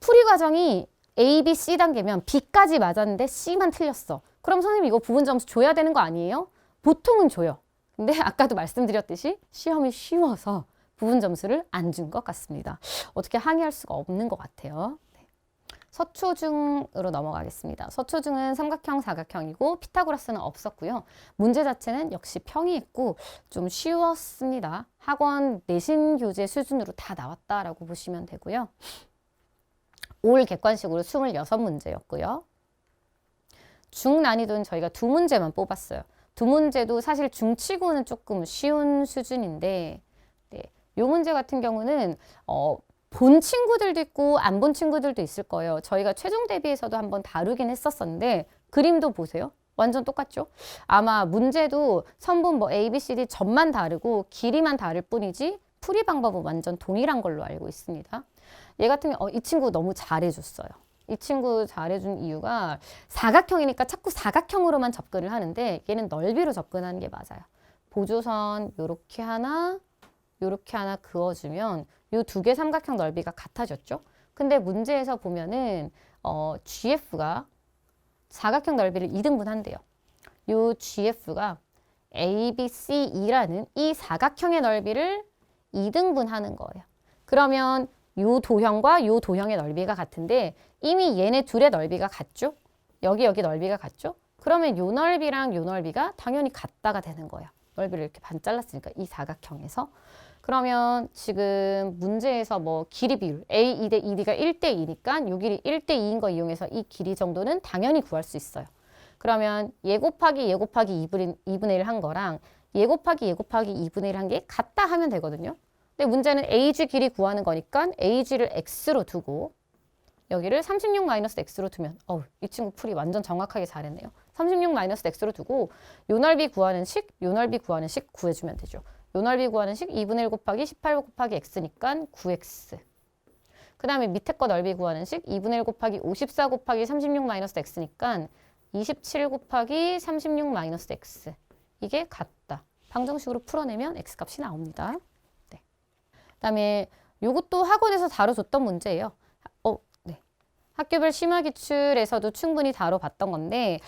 풀이 과정이 A, B, C 단계면 B까지 맞았는데 C만 틀렸어. 그럼 선생님 이거 부분 점수 줘야 되는 거 아니에요? 보통은 줘요. 근데 아까도 말씀드렸듯이 시험이 쉬워서 부분 점수를 안 준 것 같습니다. 어떻게 항의할 수가 없는 것 같아요. 네. 서초중으로 넘어가겠습니다. 서초중은 삼각형, 사각형이고 피타고라스는 없었고요. 문제 자체는 역시 평이했고 좀 쉬웠습니다. 학원 내신 교재 수준으로 다 나왔다라고 보시면 되고요. 올 객관식으로 26문제였고요. 중난이도는 저희가 2문제만 뽑았어요. 2문제도 사실 중치고는 조금 쉬운 수준인데 네, 요 문제 같은 경우는 본 친구들도 있고 안 본 친구들도 있을 거예요. 저희가 최종 대비에서도 한번 다루긴 했었었는데 그림도 보세요. 완전 똑같죠? 아마 문제도 선분 뭐 A, B, C, D 점만 다르고 길이만 다를 뿐이지 풀이 방법은 완전 동일한 걸로 알고 있습니다. 얘 같은 경우 이 친구 너무 잘해줬어요. 이 친구 잘해준 이유가 사각형이니까 자꾸 사각형으로만 접근을 하는데 얘는 넓이로 접근하는 게 맞아요. 보조선 요렇게 하나 그어주면 요 두 개 삼각형 넓이가 같아졌죠. 근데 문제에서 보면은 GF가 사각형 넓이를 2등분 한대요. 요 GF가 ABCE라는 이 사각형의 넓이를 2등분 하는 거예요. 그러면 요 도형과 요 도형의 넓이가 같은데 이미 얘네 둘의 넓이가 같죠? 여기 넓이가 같죠? 그러면 요 넓이랑 요 넓이가 당연히 같다가 되는 거예요. 넓이를 이렇게 반 잘랐으니까 이 사각형에서. 그러면 지금 문제에서 뭐 길이 비율 A 2대 2D가 1대 2니까 요 길이 1대 2인 거 이용해서 이 길이 정도는 당연히 구할 수 있어요. 그러면 얘 곱하기 2분의 1 한 거랑 얘 곱하기 2분의 1 한 게 같다 하면 되거든요. 근데 문제는 AG 길이 구하는 거니까 AG를 X로 두고 여기를 36-X로 두면 이 친구 풀이 완전 정확하게 잘했네요. 36-X로 두고 요 넓이 구하는 식, 요 넓이 구하는 식 구해주면 되죠. 요 넓이 구하는 식 2분의 1 곱하기 18 곱하기 X니까 9X. 그 다음에 밑에 거 넓이 구하는 식 2분의 1 곱하기 54 곱하기 36-X니까 27 곱하기 36-X. 이게 같다. 방정식으로 풀어내면 X값이 나옵니다. 네. 그 다음에 요것도 학원에서 다뤄줬던 문제예요. 네. 학교별 심화기출에서도 충분히 다뤄봤던 건데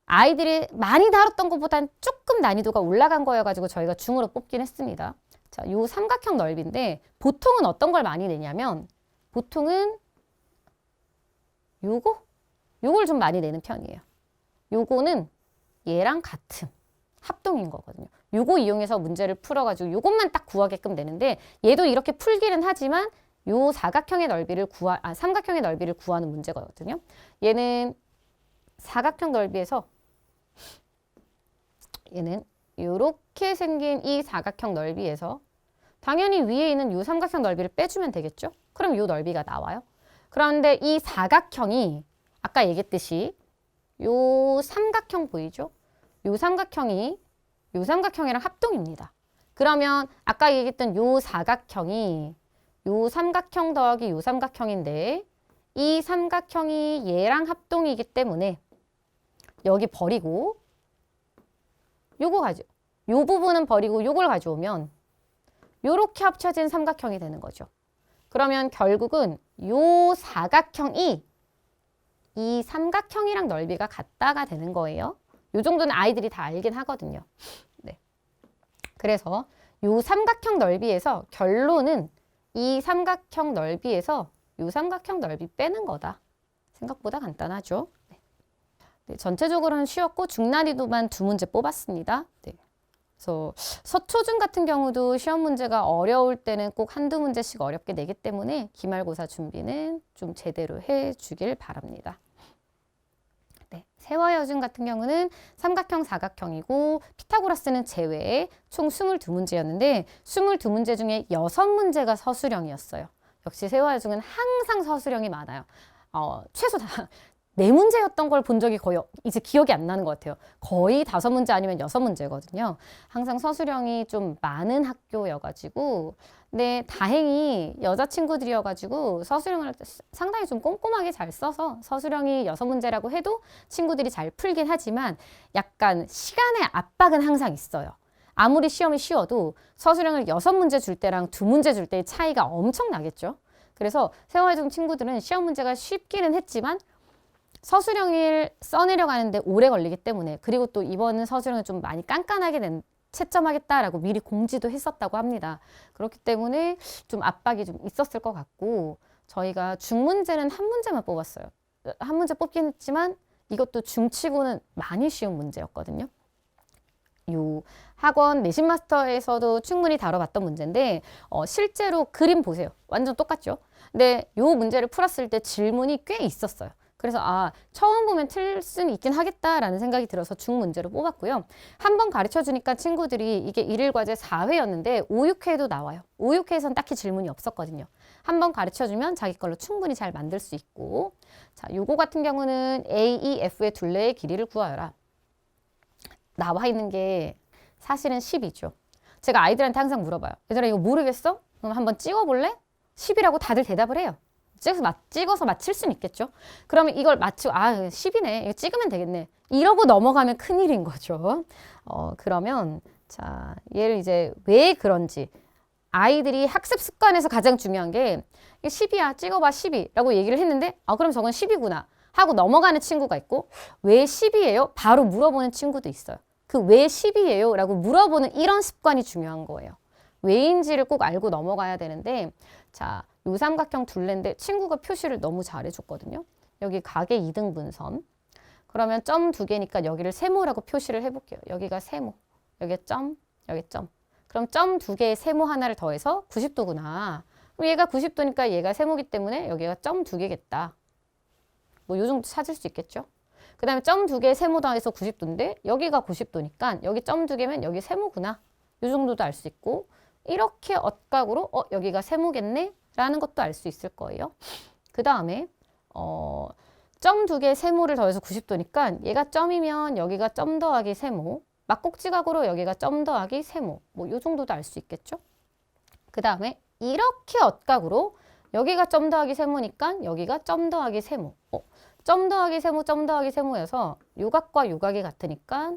아이들이 많이 다뤘던 것보단 조금 난이도가 올라간 거여가지고 저희가 중으로 뽑긴 했습니다. 자, 요 삼각형 넓이인데 보통은 어떤 걸 많이 내냐면 보통은 요걸 좀 많이 내는 편이에요. 요거는 얘랑 같은 합동인 거거든요. 요거 이용해서 문제를 풀어가지고 요것만 딱 구하게끔 되는데 얘도 이렇게 풀기는 하지만 요 삼각형의 넓이를 구하는 문제거든요. 얘는 사각형 넓이에서 얘는 요렇게 생긴 이 사각형 넓이에서 당연히 위에 있는 요 삼각형 넓이를 빼주면 되겠죠? 그럼 요 넓이가 나와요. 그런데 이 사각형이 아까 얘기했듯이 요 삼각형 보이죠? 요 삼각형이랑 합동입니다. 그러면 아까 얘기했던 요 사각형이 요 삼각형 더하기 요 삼각형인데 이 삼각형이 얘랑 합동이기 때문에 여기 버리고 요 부분은 버리고 요걸 가져오면 요렇게 합쳐진 삼각형이 되는 거죠. 그러면 결국은 요 사각형이 이 삼각형이랑 넓이가 같다가 되는 거예요. 요 정도는 아이들이 다 알긴 하거든요. 네. 그래서 요 삼각형 넓이에서 결론은 이 삼각형 넓이에서 요 삼각형 넓이 빼는 거다. 생각보다 간단하죠. 네. 네, 전체적으로는 쉬웠고 중난이도만 2문제 뽑았습니다. 네. 그래서 서초중 같은 경우도 시험 문제가 어려울 때는 꼭 한두 문제씩 어렵게 내기 때문에 기말고사 준비는 좀 제대로 해주길 바랍니다. 네, 세화여중 같은 경우는 삼각형, 사각형이고 피타고라스는 제외에 총 22문제였는데 22문제 중에 6문제가 서술형이었어요. 역시 세화여중은 항상 서술형이 많아요. 최소 4문제였던 걸 본 적이 거의 이제 기억이 안 나는 것 같아요. 거의 5문제 아니면 6문제거든요. 항상 서술형이 좀 많은 학교여가지고 근데 다행히 여자친구들이어가지고 서술형을 상당히 좀 꼼꼼하게 잘 써서 서술형이 6문제라고 해도 친구들이 잘 풀긴 하지만 약간 시간의 압박은 항상 있어요. 아무리 시험이 쉬워도 서술형을 6문제 줄 때랑 2문제 줄 때의 차이가 엄청 나겠죠. 그래서 세화여중 친구들은 시험 문제가 쉽기는 했지만 서술형을 써내려가는데 오래 걸리기 때문에 그리고 또 이번 서술형은 좀 많이 깐깐하게 채점하겠다라고 미리 공지도 했었다고 합니다. 그렇기 때문에 좀 압박이 좀 있었을 것 같고 저희가 중문제는 한 문제만 뽑았어요. 한 문제 뽑긴 했지만 이것도 중치고는 많이 쉬운 문제였거든요. 요 학원 내신 마스터에서도 충분히 다뤄봤던 문제인데 실제로 그림 보세요. 완전 똑같죠? 근데 요 문제를 풀었을 때 질문이 꽤 있었어요. 그래서 처음 보면 틀 수는 있긴 하겠다라는 생각이 들어서 중문제로 뽑았고요. 한 번 가르쳐 주니까 친구들이 이게 일일 과제 4회였는데 5, 6회도 나와요. 5, 6회에선 딱히 질문이 없었거든요. 한 번 가르쳐 주면 자기 걸로 충분히 잘 만들 수 있고 자, 요거 같은 경우는 A, E, F의 둘레의 길이를 구하여라. 나와 있는 게 사실은 10이죠. 제가 아이들한테 항상 물어봐요. 얘들아 이거 모르겠어? 그럼 한번 찍어볼래? 10이라고 다들 대답을 해요. 찍어서 맞힐 수는 있겠죠. 그러면 이걸 맞추고 10이네. 이거 찍으면 되겠네. 이러고 넘어가면 큰일인 거죠. 그러면 자 얘를 이제 왜 그런지 아이들이 학습 습관에서 가장 중요한 게 10이야 찍어봐 10이라고 얘기를 했는데 그럼 저건 10이구나 하고 넘어가는 친구가 있고 왜 10이에요? 바로 물어보는 친구도 있어요. 그 왜 10이에요? 라고 물어보는 이런 습관이 중요한 거예요. 왜인지를 꼭 알고 넘어가야 되는데 자, 요 삼각형 둘레인데 친구가 표시를 너무 잘해줬거든요. 여기 각의 이등분선. 그러면 점 2개니까 여기를 세모라고 표시를 해볼게요. 여기가 세모, 여기 점, 여기 점. 그럼 점 2개의 세모 하나를 더해서 90도구나. 그럼 얘가 90도니까 얘가 세모기 때문에 여기가 점 2개겠다. 뭐 요 정도 찾을 수 있겠죠. 그 다음에 점 2개의 세모 더해서 90도인데 여기가 90도니까 여기 점 2개면 여기 세모구나. 요 정도도 알 수 있고 이렇게 엇각으로 여기가 세모겠네? 라는 것도 알 수 있을 거예요. 그 다음에 점 2개의 세모를 더해서 90도니까 얘가 점이면 여기가 점 더하기 세모 막꼭지각으로 여기가 점 더하기 세모 뭐 요 정도도 알 수 있겠죠. 그 다음에 이렇게 엇각으로 여기가 점 더하기 세모니까 여기가 점 더하기 세모 점 더하기 세모 점 더하기 세모여서 요 각과 요 각이 같으니까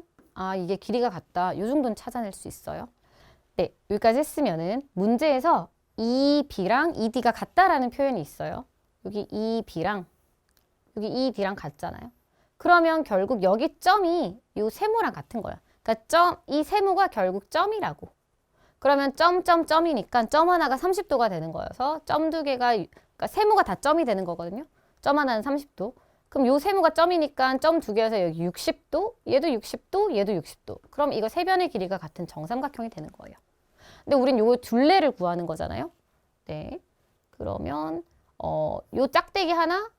이게 길이가 같다 요 정도는 찾아낼 수 있어요. 네, 여기까지 했으면은 문제에서 2B랑 2D가 같다라는 표현이 있어요. 여기 2B랑 여기 2B랑 같잖아요. 그러면 결국 여기 점이 이 세모랑 같은 거야. 그러니까 이 세모가 결국 점이라고. 그러면 점이니까 점 하나가 30도가 되는 거여서 점 두 개가, 그러니까 세모가 다 점이 되는 거거든요. 점 하나는 30도. 그럼 요 세모가 점이니까 점 두 개여서 여기 60도, 얘도 60도, 얘도 60도. 그럼 이거 세 변의 길이가 같은 정삼각형이 되는 거예요. 근데 우린 요 둘레를 구하는 거잖아요. 네. 그러면 요 짝대기 하나,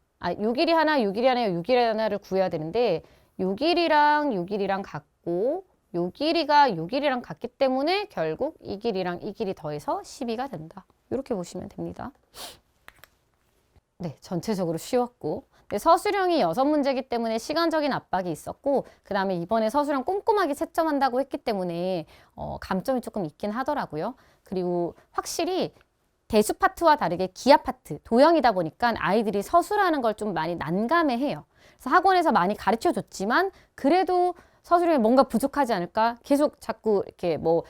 요 길이 하나, 요 길이 하나, 요 길이 하나를 구해야 되는데 요 길이랑 같고 요 길이가 요 길이랑 같기 때문에 결국 이 길이랑 이 길이 더해서 12가 된다. 이렇게 보시면 됩니다. 네, 전체적으로 쉬웠고 네, 서술형이 6문제이기 때문에 시간적인 압박이 있었고 그 다음에 이번에 서술형 꼼꼼하게 채점한다고 했기 때문에 감점이 조금 있긴 하더라고요. 그리고 확실히 대수 파트와 다르게 기하 파트, 도형이다 보니까 아이들이 서술하는 걸 좀 많이 난감해해요. 그래서 학원에서 많이 가르쳐줬지만 그래도 서술형에 뭔가 부족하지 않을까? 계속 자꾸 이렇게 뭐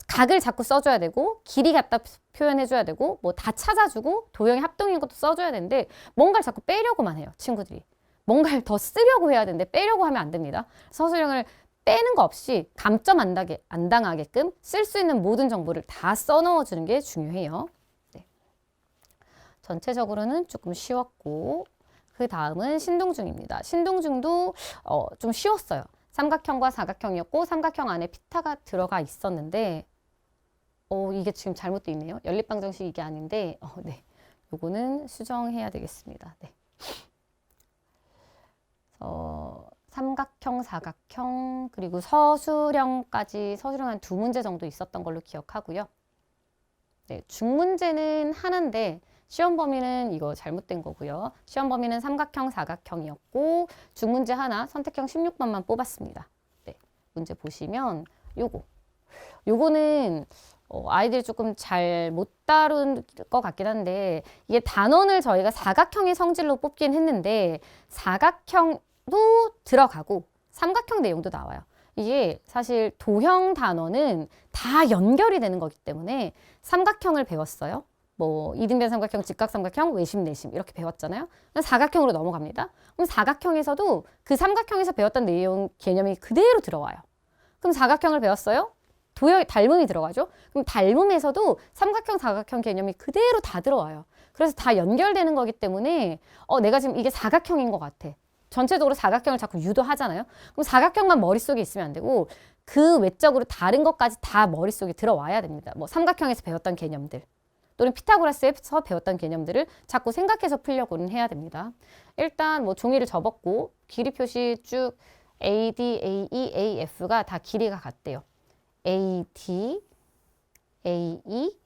각을 자꾸 써줘야 되고 길이 갖다 표현해줘야 되고 뭐 다 찾아주고 도형의 합동인 것도 써줘야 되는데 뭔가를 자꾸 빼려고만 해요. 친구들이. 뭔가를 더 쓰려고 해야 되는데 빼려고 하면 안 됩니다. 서술형을 빼는 거 없이 감점 안 당하게끔 쓸 수 있는 모든 정보를 다 써넣어주는 게 중요해요. 네. 전체적으로는 조금 쉬웠고 그 다음은 신동중입니다. 신동중도 좀 쉬웠어요. 삼각형과 사각형이었고 삼각형 안에 피타가 들어가 있었는데 이게 지금 잘못되어 있네요. 연립방정식 이게 아닌데 네. 요거는 수정해야 되겠습니다. 네. 삼각형, 사각형, 그리고 서술형까지 서술형 한 2문제 정도 있었던 걸로 기억하고요. 네, 중문제는 하나인데 시험 범위는 이거 잘못된 거고요. 시험 범위는 삼각형, 사각형이었고 중문제 하나, 선택형 16번만 뽑았습니다. 네, 문제 보시면 요거는 아이들이 조금 잘 못 다룬 것 같긴 한데 이게 단원을 저희가 사각형의 성질로 뽑긴 했는데 사각형도 들어가고 삼각형 내용도 나와요. 이게 사실 도형 단원은 다 연결이 되는 거기 때문에 삼각형을 배웠어요. 뭐 이등변 삼각형, 직각 삼각형, 외심, 내심 이렇게 배웠잖아요. 사각형으로 넘어갑니다. 그럼 사각형에서도 그 삼각형에서 배웠던 내용 개념이 그대로 들어와요. 그럼 사각형을 배웠어요? 도형의 닮음이 들어가죠. 그럼 닮음에서도 삼각형, 사각형 개념이 그대로 다 들어와요. 그래서 다 연결되는 거기 때문에 내가 지금 이게 사각형인 것 같아. 전체적으로 사각형을 자꾸 유도하잖아요. 그럼 사각형만 머릿속에 있으면 안 되고 그 외적으로 다른 것까지 다 머릿속에 들어와야 됩니다. 뭐 삼각형에서 배웠던 개념들 또는 피타고라스에서 배웠던 개념들을 자꾸 생각해서 풀려고는 해야 됩니다. 일단 뭐 종이를 접었고 길이 표시 쭉 AD, AE, AF가 다 길이가 같대요. AD, AE,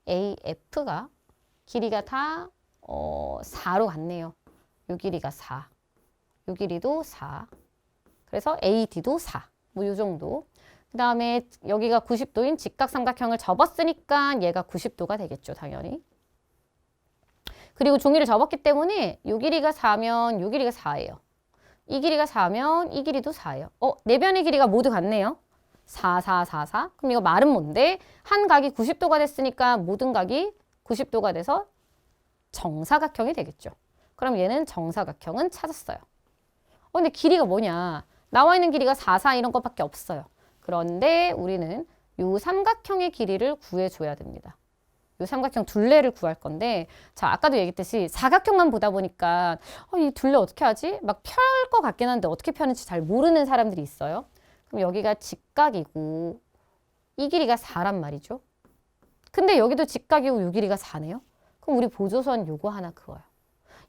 AF가 길이가 다 4로 같네요. 요 길이가 4. 요 길이도 4. 그래서 AD도 4. 뭐 요 정도. 그 다음에 여기가 90도인 직각삼각형을 접었으니까 얘가 90도가 되겠죠. 당연히. 그리고 종이를 접었기 때문에 요 길이가 4면 요 길이가 4예요. 이 길이가 4면 이 길이도 4예요. 네 변의 길이가 모두 같네요. 4, 4, 4, 4. 그럼 이거 말은 뭔데? 한 각이 90도가 됐으니까 모든 각이 90도가 돼서 정사각형이 되겠죠. 그럼 얘는 정사각형은 찾았어요. 근데 길이가 뭐냐? 나와 있는 길이가 4, 4 이런 것밖에 없어요. 그런데 우리는 요 삼각형의 길이를 구해줘야 됩니다. 요 삼각형 둘레를 구할 건데 자 아까도 얘기했듯이 사각형만 보다 보니까 이 둘레 어떻게 하지? 막 펼 것 같긴 한데 어떻게 펴는지 잘 모르는 사람들이 있어요. 그럼 여기가 직각이고 이 길이가 4란 말이죠. 근데 여기도 직각이고 요 길이가 4네요. 그럼 우리 보조선 요거 하나 그어요.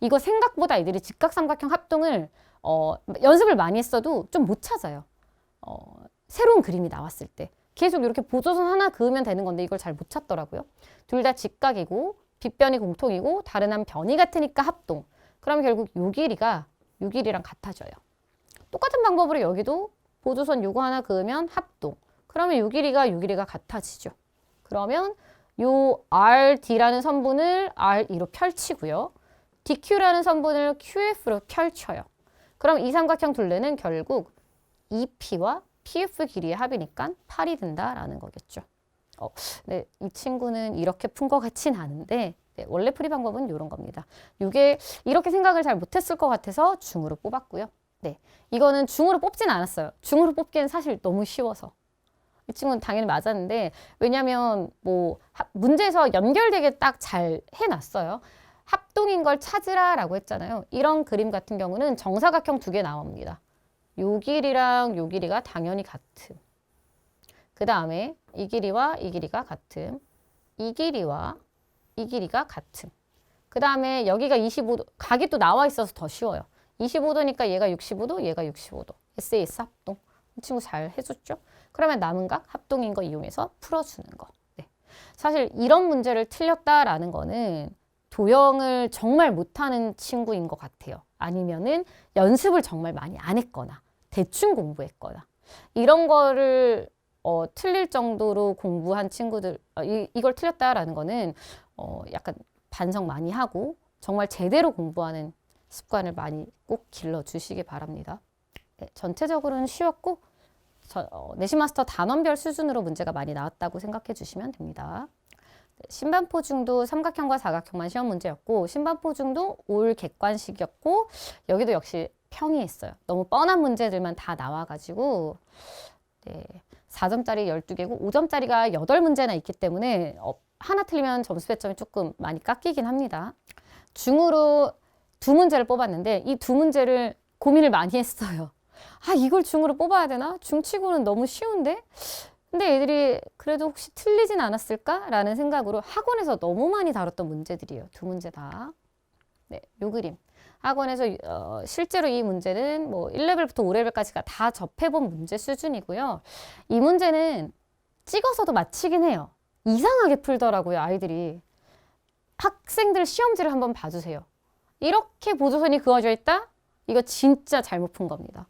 이거 생각보다 이들이 직각삼각형 합동을 연습을 많이 했어도 좀 못 찾아요. 새로운 그림이 나왔을 때. 계속 이렇게 보조선 하나 그으면 되는 건데 이걸 잘 못 찾더라고요. 둘 다 직각이고 빗변이 공통이고 다른 한 변이 같으니까 합동. 그럼 결국 요 길이가 요 길이랑 같아져요. 똑같은 방법으로 여기도 보조선 요거 하나 그으면 합동. 그러면 요 길이가 같아지죠. 그러면 요 RD라는 선분을 R2로 펼치고요. DQ라는 선분을 QF로 펼쳐요. 그럼 이 삼각형 둘레는 결국 EP와 PF 길이의 합이니까 8이 된다라는 거겠죠. 네, 이 친구는 이렇게 푼 것 같진 않은데 네, 원래 풀이 방법은 이런 겁니다. 이게 이렇게 생각을 잘 못했을 것 같아서 중으로 뽑았고요. 네, 이거는 중으로 뽑진 않았어요. 중으로 뽑기엔 사실 너무 쉬워서. 이 친구는 당연히 맞았는데 왜냐면 뭐 문제에서 연결되게 딱 잘 해놨어요. 합동인 걸 찾으라라고 했잖아요. 이런 그림 같은 경우는 정사각형 두 개 나옵니다. 요 길이랑 요 길이가 당연히 같음. 그 다음에 이 길이와 이 길이가 같음. 이 길이와 이 길이가 같음. 그 다음에 여기가 25도, 각이 또 나와 있어서 더 쉬워요. 25도니까 얘가 65도, 얘가 65도. SAS 합동. 이 친구 잘 해줬죠? 그러면 남은 각 합동인 거 이용해서 풀어주는 거. 네. 사실 이런 문제를 틀렸다라는 거는 도형을 정말 못하는 친구인 것 같아요. 아니면은 연습을 정말 많이 안 했거나 대충 공부했거나 이런 거를 틀릴 정도로 공부한 친구들 이걸 틀렸다라는 거는 약간 반성 많이 하고 정말 제대로 공부하는 습관을 많이 꼭 길러주시기 바랍니다. 네, 전체적으로는 쉬웠고 내신 마스터 단원별 수준으로 문제가 많이 나왔다고 생각해 주시면 됩니다. 네, 신반포중도 삼각형과 사각형만 시험 문제였고 신반포중도 올 객관식이었고 여기도 역시 평이 있어요. 너무 뻔한 문제들만 다 나와가지고 네, 4점짜리 12개고 5점짜리가 8문제나 있기 때문에 하나 틀리면 점수 배점이 조금 많이 깎이긴 합니다. 중으로 2문제를 뽑았는데 이 2문제를 고민을 많이 했어요. 아, 이걸 중으로 뽑아야 되나? 중치고는 너무 쉬운데? 근데 애들이 그래도 혹시 틀리진 않았을까라는 생각으로 학원에서 너무 많이 다뤘던 문제들이에요. 2문제 다. 네, 요 그림. 학원에서 실제로 이 문제는 뭐 1레벨부터 5레벨까지가 다 접해본 문제 수준이고요. 이 문제는 찍어서도 맞히긴 해요. 이상하게 풀더라고요, 아이들이. 학생들 시험지를 한번 봐주세요. 이렇게 보조선이 그어져 있다? 이거 진짜 잘못 푼 겁니다.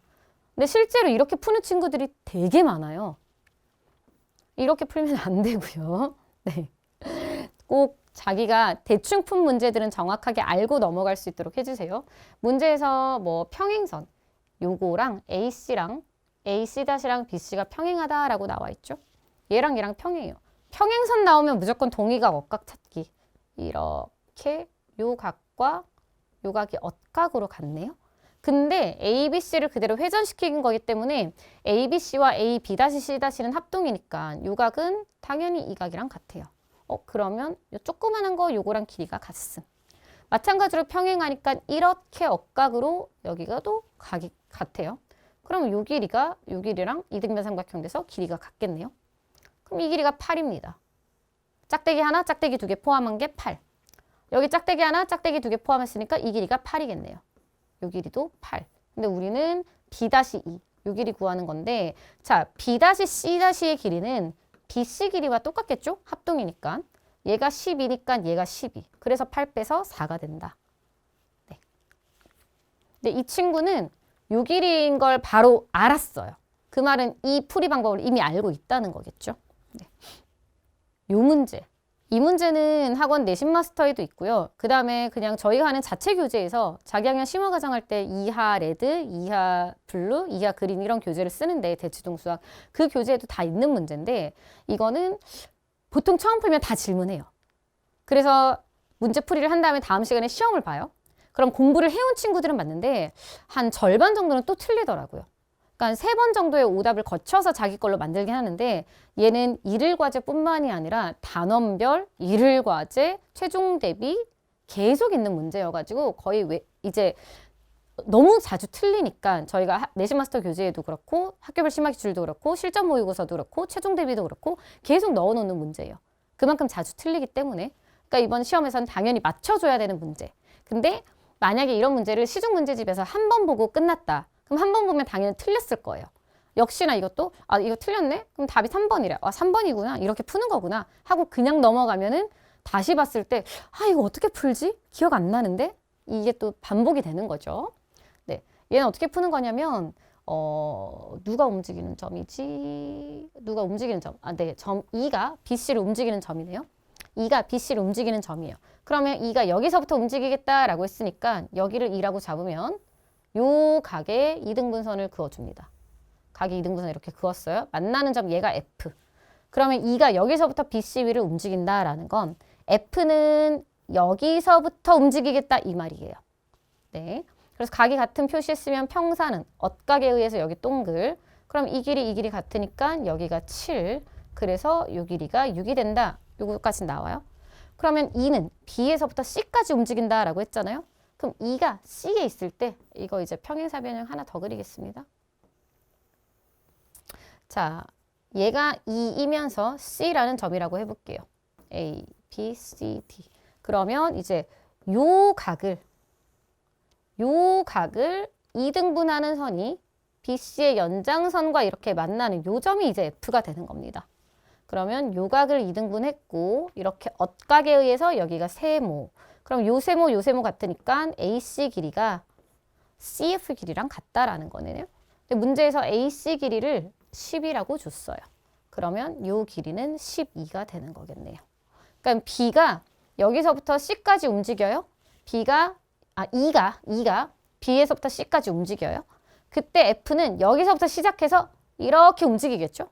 근데 실제로 이렇게 푸는 친구들이 되게 많아요. 이렇게 풀면 안 되고요. 네. 꼭 자기가 대충 푼 문제들은 정확하게 알고 넘어갈 수 있도록 해주세요. 문제에서 뭐 평행선, 요거랑 AC랑 AC-랑 BC가 평행하다라고 나와 있죠. 얘랑 얘랑 평행해요. 평행선 나오면 무조건 동의각, 억각 찾기. 이렇게 요 각과 요 각이 엇각으로 같네요. 근데 ABC를 그대로 회전시킨 거기 때문에 ABC와 AB-C'는 합동이니까 요 각은 당연히 이 각이랑 같아요. 그러면 요 조그만한 거 요거랑 길이가 같음. 마찬가지로 평행하니까 이렇게 억각으로 여기가 또 각이 같아요. 그럼 요 길이가 요 길이랑 이등변 삼각형 돼서 길이가 같겠네요. 그럼 이 길이가 8입니다. 짝대기 하나, 짝대기 2개 포함한 게 8. 여기 짝대기 하나, 짝대기 2개 포함했으니까 이 길이가 8이겠네요. 요 길이도 8. 근데 우리는 B-2, 요 길이 구하는 건데 자, B-C-의 길이는 BC 길이와 똑같겠죠? 합동이니까. 얘가 10이니까 얘가 12. 그래서 8 빼서 4가 된다. 네. 근데 이 친구는 요 길이인 걸 바로 알았어요. 그 말은 이 풀이 방법을 이미 알고 있다는 거겠죠? 네. 요 문제. 이 문제는 학원 내신 마스터에도 있고요. 그 다음에 그냥 저희가 하는 자체 교재에서 자기학년 심화 과정할 때 2하 레드, 2하 블루, 2하 그린 이런 교재를 쓰는데 대치동 수학 그 교재에도 다 있는 문제인데 이거는 보통 처음 풀면 다 질문해요. 그래서 문제풀이를 한 다음에 다음 시간에 시험을 봐요. 그럼 공부를 해온 친구들은 맞는데 한 절반 정도는 또 틀리더라고요. 그러니까 3번 정도의 오답을 거쳐서 자기 걸로 만들긴 하는데 얘는 일일 과제뿐만이 아니라 단원별, 일일 과제, 최종 대비 계속 있는 문제여가지고 거의 이제 너무 자주 틀리니까 저희가 내신 마스터 교재에도 그렇고 학교별 심화 기출도 그렇고 실전 모의고사도 그렇고 최종 대비도 그렇고 계속 넣어놓는 문제예요. 그만큼 자주 틀리기 때문에 그러니까 이번 시험에서는 당연히 맞춰줘야 되는 문제. 근데 만약에 이런 문제를 시중 문제집에서 한 번 보고 끝났다. 그럼 한 번 보면 당연히 틀렸을 거예요. 역시나 이것도 이거 틀렸네? 그럼 답이 3번이래. 3번이구나. 이렇게 푸는 거구나. 하고 그냥 넘어가면은 다시 봤을 때 이거 어떻게 풀지? 기억 안 나는데? 이게 또 반복이 되는 거죠. 네. 얘는 어떻게 푸는 거냐면 누가 움직이는 점이지? 누가 움직이는 점. 네. 점 2가 BC를 움직이는 점이네요. 2가 BC를 움직이는 점이에요. 그러면 2가 여기서부터 움직이겠다라고 했으니까 여기를 2라고 잡으면 요 각에 이등분선을 그어줍니다. 각의 이등분선 이렇게 그었어요. 만나는 점 얘가 F. 그러면 2가 여기서부터 BC 위를 움직인다라는 건 F는 여기서부터 움직이겠다 이 말이에요. 네. 그래서 각이 같은 표시했으면 평사는 엇각에 의해서 여기 동글. 그럼 이 길이 같으니까 여기가 7. 그래서 이 길이가 6이 된다. 요거까지 나와요. 그러면 2는 B에서부터 C까지 움직인다라고 했잖아요. 그럼 2가 C에 있을 때 이거 이제 평행사 변형 하나 더 그리겠습니다. 자, 얘가 2이면서 C라는 점이라고 해볼게요. A, B, C, D. 그러면 이제 요 각을 2등분하는 선이 BC의 연장선과 이렇게 만나는 요 점이 이제 F가 되는 겁니다. 그러면 요 각을 2등분했고 이렇게 엇각에 의해서 여기가 세모. 그럼 요 세모 같으니까 AC 길이가 CF 길이랑 같다라는 거네요. 근데 문제에서 AC 길이를 10이라고 줬어요. 그러면 요 길이는 12가 되는 거겠네요. 그러니까 B가 여기서부터 C까지 움직여요. B가 2가 B에서부터 C까지 움직여요. 그때 F는 여기서부터 시작해서 이렇게 움직이겠죠.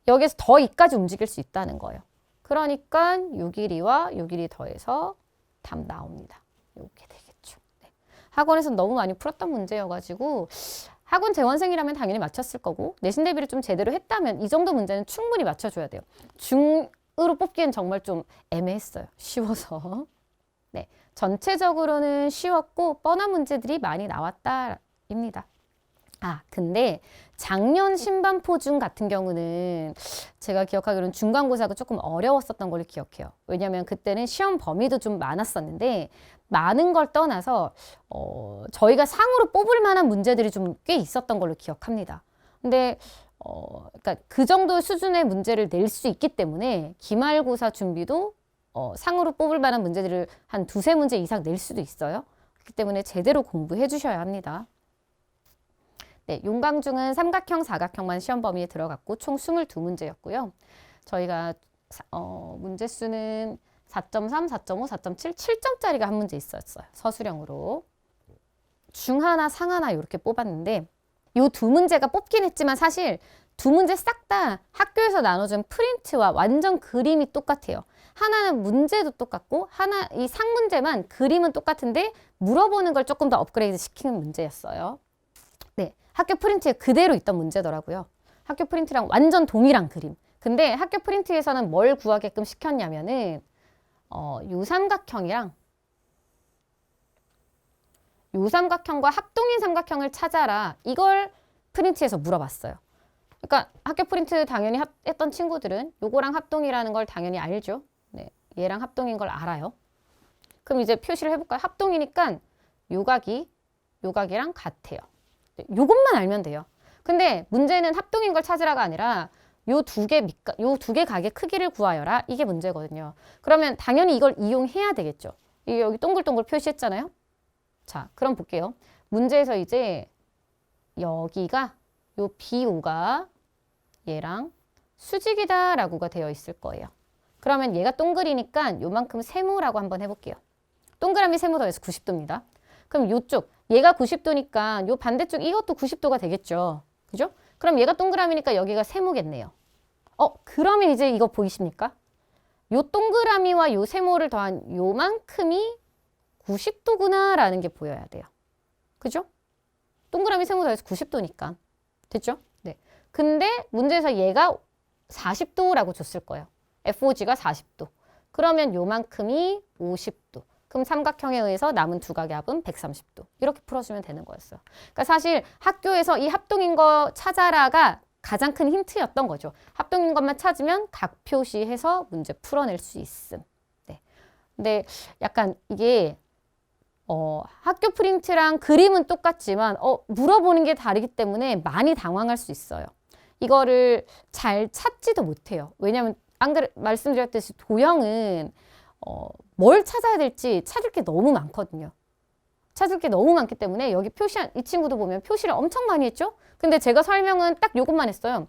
여기서 더 2까지 움직일 수 있다는 거예요. 그러니까 요 길이와 요 길이 더해서 답 나옵니다. 이렇게 되겠죠. 네. 학원에서 너무 많이 풀었던 문제여가지고 학원 재원생이라면 당연히 맞췄을 거고 내신 대비를 좀 제대로 했다면 이 정도 문제는 충분히 맞춰줘야 돼요. 중으로 뽑기엔 정말 좀 애매했어요. 쉬워서. 네, 전체적으로는 쉬웠고 뻔한 문제들이 많이 나왔다입니다. 근데 작년 신반포중 같은 경우는 제가 기억하기로는 중간고사가 조금 어려웠었던 걸로 기억해요. 왜냐하면 그때는 시험 범위도 좀 많았었는데 많은 걸 떠나서 저희가 상으로 뽑을 만한 문제들이 좀 꽤 있었던 걸로 기억합니다. 근데 그러니까 그 정도 수준의 문제를 낼 수 있기 때문에 기말고사 준비도 상으로 뽑을 만한 문제들을 한 두세 문제 이상 낼 수도 있어요. 그렇기 때문에 제대로 공부해 주셔야 합니다. 네, 용광중은 삼각형, 사각형만 시험 범위에 들어갔고 총 22문제였고요. 저희가 문제 수는 4.3, 4.5, 4.7, 7점짜리가 한 문제 있었어요. 서술형으로. 중하나 상하나 이렇게 뽑았는데 이 두 문제가 뽑긴 했지만 사실 두 문제 싹 다 학교에서 나눠준 프린트와 완전 그림이 똑같아요. 하나는 문제도 똑같고 이 상문제만 그림은 똑같은데 물어보는 걸 조금 더 업그레이드 시키는 문제였어요. 네, 학교 프린트에 그대로 있던 문제더라고요. 학교 프린트랑 완전 동일한 그림. 근데 학교 프린트에서는 뭘 구하게끔 시켰냐면은 요 삼각형과 합동인 삼각형을 찾아라. 이걸 프린트에서 물어봤어요. 그러니까 학교 프린트 당연히 했던 친구들은 요거랑 합동이라는 걸 당연히 알죠. 네, 얘랑 합동인 걸 알아요. 그럼 이제 표시를 해볼까요? 합동이니까 요각이랑 같아요. 요것만 알면 돼요. 근데 문제는 합동인 걸 찾으라가 아니라 요 두 개 각의 크기를 구하여라. 이게 문제거든요. 그러면 당연히 이걸 이용해야 되겠죠. 여기 동글동글 표시했잖아요. 자, 그럼 볼게요. 문제에서 이제 여기가 요 B5가 얘랑 수직이다라고가 되어 있을 거예요. 그러면 얘가 동글이니까 요만큼 세모라고 한번 해볼게요. 동그라미 세모 더해서 90도입니다. 그럼 요쪽 얘가 90도니까 요 반대쪽 이것도 90도가 되겠죠. 그죠? 그럼 얘가 동그라미니까 여기가 세모겠네요. 그러면 이제 이거 보이십니까? 요 동그라미와 요 세모를 더한 요만큼이 90도구나 라는 게 보여야 돼요. 그죠? 동그라미 세모 더해서 90도니까. 됐죠? 네. 근데 문제에서 얘가 40도라고 줬을 거예요. FOG가 40도. 그러면 요만큼이 50도. 그럼 삼각형에 의해서 남은 두 각의 합은 130도. 이렇게 풀어주면 되는 거였어요. 그러니까 사실 학교에서 이 합동인 거 찾아라가 가장 큰 힌트였던 거죠. 합동인 것만 찾으면 각 표시해서 문제 풀어낼 수 있음. 네. 근데 약간 이게 학교 프린트랑 그림은 똑같지만 물어보는 게 다르기 때문에 많이 당황할 수 있어요. 이거를 잘 찾지도 못해요. 왜냐하면 말씀드렸듯이 도형은 뭘 찾아야 될지 찾을 게 너무 많거든요. 찾을 게 너무 많기 때문에 여기 표시한 이 친구도 보면 표시를 엄청 많이 했죠? 근데 제가 설명은 딱 요것만 했어요.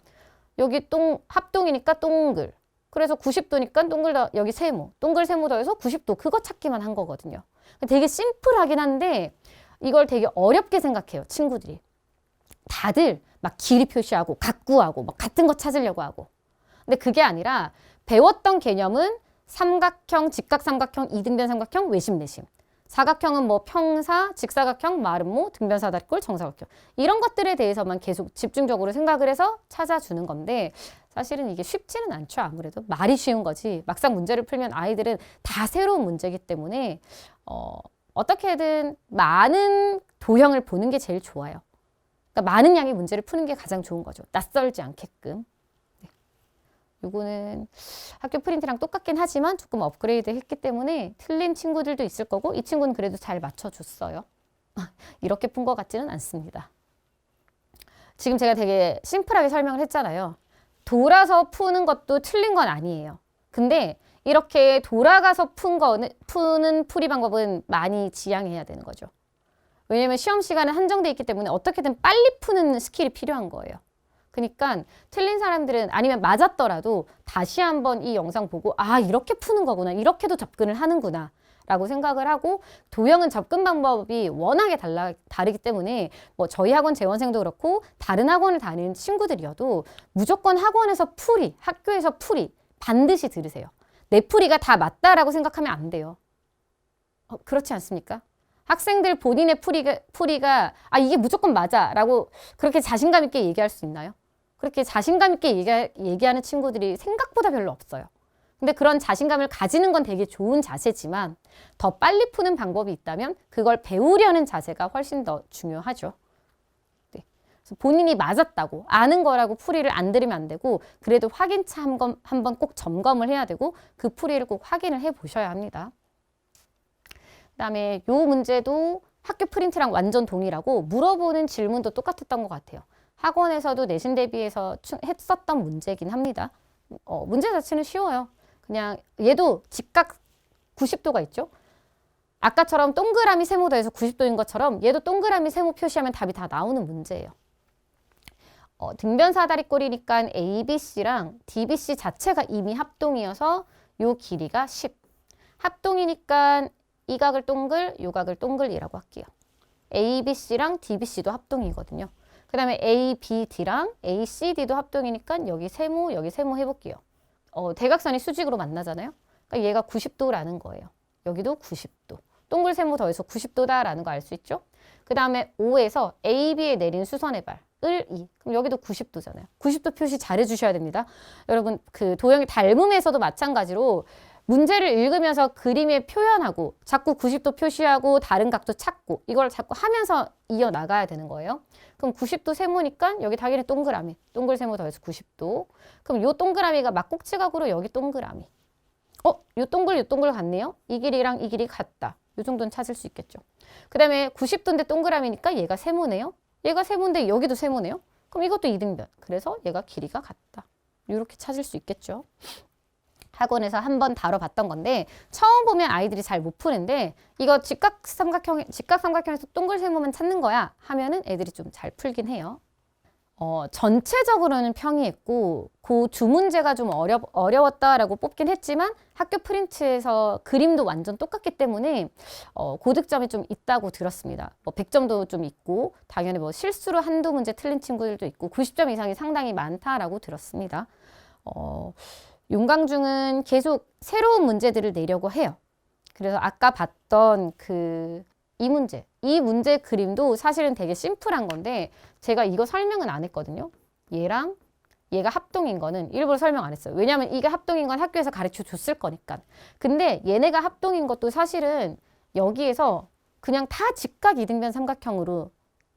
여기 합동이니까 동글. 그래서 90도니까 여기 세모. 동글 세모 더해서 90도. 그거 찾기만 한 거거든요. 되게 심플하긴 한데 이걸 되게 어렵게 생각해요. 친구들이. 다들 막 길이 표시하고 각 구하고 막 같은 거 찾으려고 하고. 근데 그게 아니라 배웠던 개념은 삼각형, 직각삼각형, 이등변 삼각형, 외심, 내심. 사각형은 뭐 평사, 직사각형, 마름모, 등변사다리꼴, 정사각형. 이런 것들에 대해서만 계속 집중적으로 생각을 해서 찾아주는 건데 사실은 이게 쉽지는 않죠. 아무래도 말이 쉬운 거지. 막상 문제를 풀면 아이들은 다 새로운 문제이기 때문에 어떻게든 많은 도형을 보는 게 제일 좋아요. 그러니까 많은 양의 문제를 푸는 게 가장 좋은 거죠. 낯설지 않게끔. 요거는 학교 프린트랑 똑같긴 하지만 조금 업그레이드 했기 때문에 틀린 친구들도 있을 거고 이 친구는 그래도 잘 맞춰줬어요. 이렇게 푼 것 같지는 않습니다. 지금 제가 되게 심플하게 설명을 했잖아요. 돌아서 푸는 것도 틀린 건 아니에요. 근데 이렇게 돌아가서 푸는 풀이 방법은 많이 지양해야 되는 거죠. 왜냐면 시험 시간은 한정돼 있기 때문에 어떻게든 빨리 푸는 스킬이 필요한 거예요. 그러니까 틀린 사람들은 아니면 맞았더라도 다시 한번 이 영상 보고 아 이렇게 푸는 거구나 이렇게도 접근을 하는구나 라고 생각을 하고 도형은 접근 방법이 워낙에 다르기 때문에 뭐 저희 학원 재원생도 그렇고 다른 학원을 다니는 친구들이어도 무조건 학원에서 풀이 학교에서 풀이 반드시 들으세요. 내 풀이가 다 맞다라고 생각하면 안 돼요. 그렇지 않습니까? 학생들 본인의 풀이가 아 이게 무조건 맞아 라고 그렇게 자신감 있게 얘기할 수 있나요? 그렇게 자신감 있게 얘기하는 친구들이 생각보다 별로 없어요. 근데 그런 자신감을 가지는 건 되게 좋은 자세지만 더 빨리 푸는 방법이 있다면 그걸 배우려는 자세가 훨씬 더 중요하죠. 네. 그래서 본인이 맞았다고 아는 거라고 풀이를 안 들으면 안 되고 그래도 확인차 한번 꼭 점검을 해야 되고 그 풀이를 꼭 확인을 해 보셔야 합니다. 그다음에 요 문제도 학교 프린트랑 완전 동일하고 물어보는 질문도 똑같았던 것 같아요. 학원에서도 내신 대비해서 했었던 문제긴 합니다. 문제 자체는 쉬워요. 그냥 얘도 직각 90도가 있죠. 아까처럼 동그라미 세모 더해서 90도인 것처럼 얘도 동그라미 세모 표시하면 답이 다 나오는 문제예요. 등변 사다리꼴이니까 ABC랑 DBC 자체가 이미 합동이어서 요 길이가 10. 합동이니까 이 각을 동글, 요 각을 동글이라고 할게요. ABC랑 DBC도 합동이거든요. 그 다음에 ABD랑 ACD도 합동이니까 여기 세모 해볼게요. 대각선이 수직으로 만나잖아요. 그러니까 얘가 90도라는 거예요. 여기도 90도. 동글 세모 더해서 90도다라는 거 알 수 있죠? 그 다음에 O에서 AB에 내린 수선의 발을 2. 그럼 여기도 90도잖아요. 90도 표시 잘 해주셔야 됩니다. 여러분 그 도형이 닮음에서도 마찬가지로 문제를 읽으면서 그림에 표현하고 자꾸 90도 표시하고 다른 각도 찾고 이걸 자꾸 하면서 이어나가야 되는 거예요. 그럼 90도 세모니까 여기 당연히 동그라미. 동글 세모 더해서 90도. 그럼 요 동그라미가 막꼭지각으로 여기 동그라미. 요 동글 같네요. 이 길이랑 이 길이 같다. 요 정도는 찾을 수 있겠죠. 그 다음에 90도인데 동그라미니까 얘가 세모네요. 얘가 세모인데 여기도 세모네요. 그럼 이것도 이등변. 그래서 얘가 길이가 같다. 이렇게 찾을 수 있겠죠. 학원에서 한번 다뤄봤던 건데 처음 보면 아이들이 잘 못 푸는데 이거 직각삼각형에서 동글 세모만 찾는 거야 하면은 애들이 좀 잘 풀긴 해요. 전체적으로는 평이했고 그 두 문제가 좀 어려웠다라고 뽑긴 했지만 학교 프린트에서 그림도 완전 똑같기 때문에 고득점이 좀 있다고 들었습니다. 뭐 100점도 좀 있고 당연히 뭐 실수로 한두 문제 틀린 친구들도 있고 90점 이상이 상당히 많다라고 들었습니다. 윤광중은 계속 새로운 문제들을 내려고 해요. 그래서 아까 봤던 이 문제 그림도 사실은 되게 심플한 건데 제가 이거 설명은 안 했거든요. 얘랑 얘가 합동인 거는 일부러 설명 안 했어요. 왜냐하면 이게 합동인 건 학교에서 가르쳐 줬을 거니까. 근데 얘네가 합동인 것도 사실은 여기에서 그냥 다 직각 이등변 삼각형으로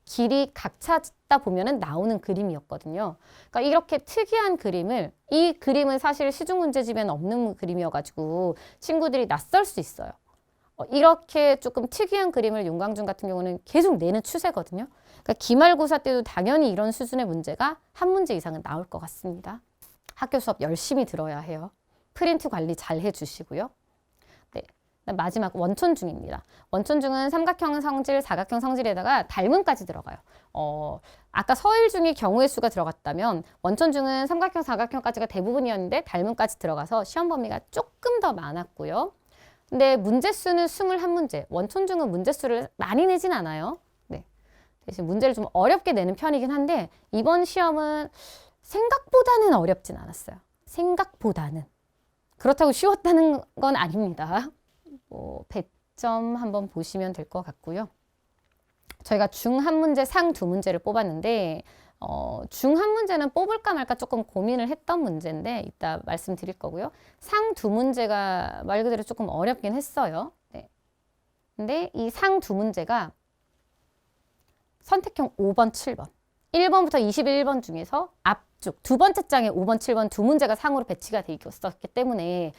길이 각 찾다 보면은 나오는 그림이었거든요. 그러니까 이렇게 특이한 그림을 이 그림은 사실 시중 문제집에는 없는 그림이어가지고 친구들이 낯설 수 있어요. 이렇게 조금 특이한 그림을 윤광중 같은 경우는 계속 내는 추세거든요. 그러니까 기말고사 때도 당연히 이런 수준의 문제가 한 문제 이상은 나올 것 같습니다. 학교 수업 열심히 들어야 해요. 프린트 관리 잘 해주시고요. 네. 마지막 원촌중입니다. 원촌중은 삼각형 성질, 사각형 성질에다가 닮음까지 들어가요. 아까 서일중이 경우의 수가 들어갔다면 원촌중은 삼각형, 사각형까지가 대부분이었는데 닮음까지 들어가서 시험 범위가 조금 더 많았고요. 근데 문제수는 21문제. 원촌중은 문제수를 많이 내진 않아요. 네. 대신 문제를 좀 어렵게 내는 편이긴 한데 이번 시험은 생각보다는 어렵진 않았어요. 생각보다는. 그렇다고 쉬웠다는 건 아닙니다. 뭐 배점 한번 보시면 될 것 같고요. 저희가 중 한 문제, 상 두 문제를 뽑았는데 중 한 문제는 뽑을까 말까 조금 고민을 했던 문제인데 이따 말씀드릴 거고요. 상 두 문제가 말 그대로 조금 어렵긴 했어요. 네. 근데 이 상 두 문제가 선택형 5번, 7번 1번부터 21번 중에서 앞쪽 두 번째 장에 5번, 7번 두 문제가 상으로 배치가 돼 있었기 때문에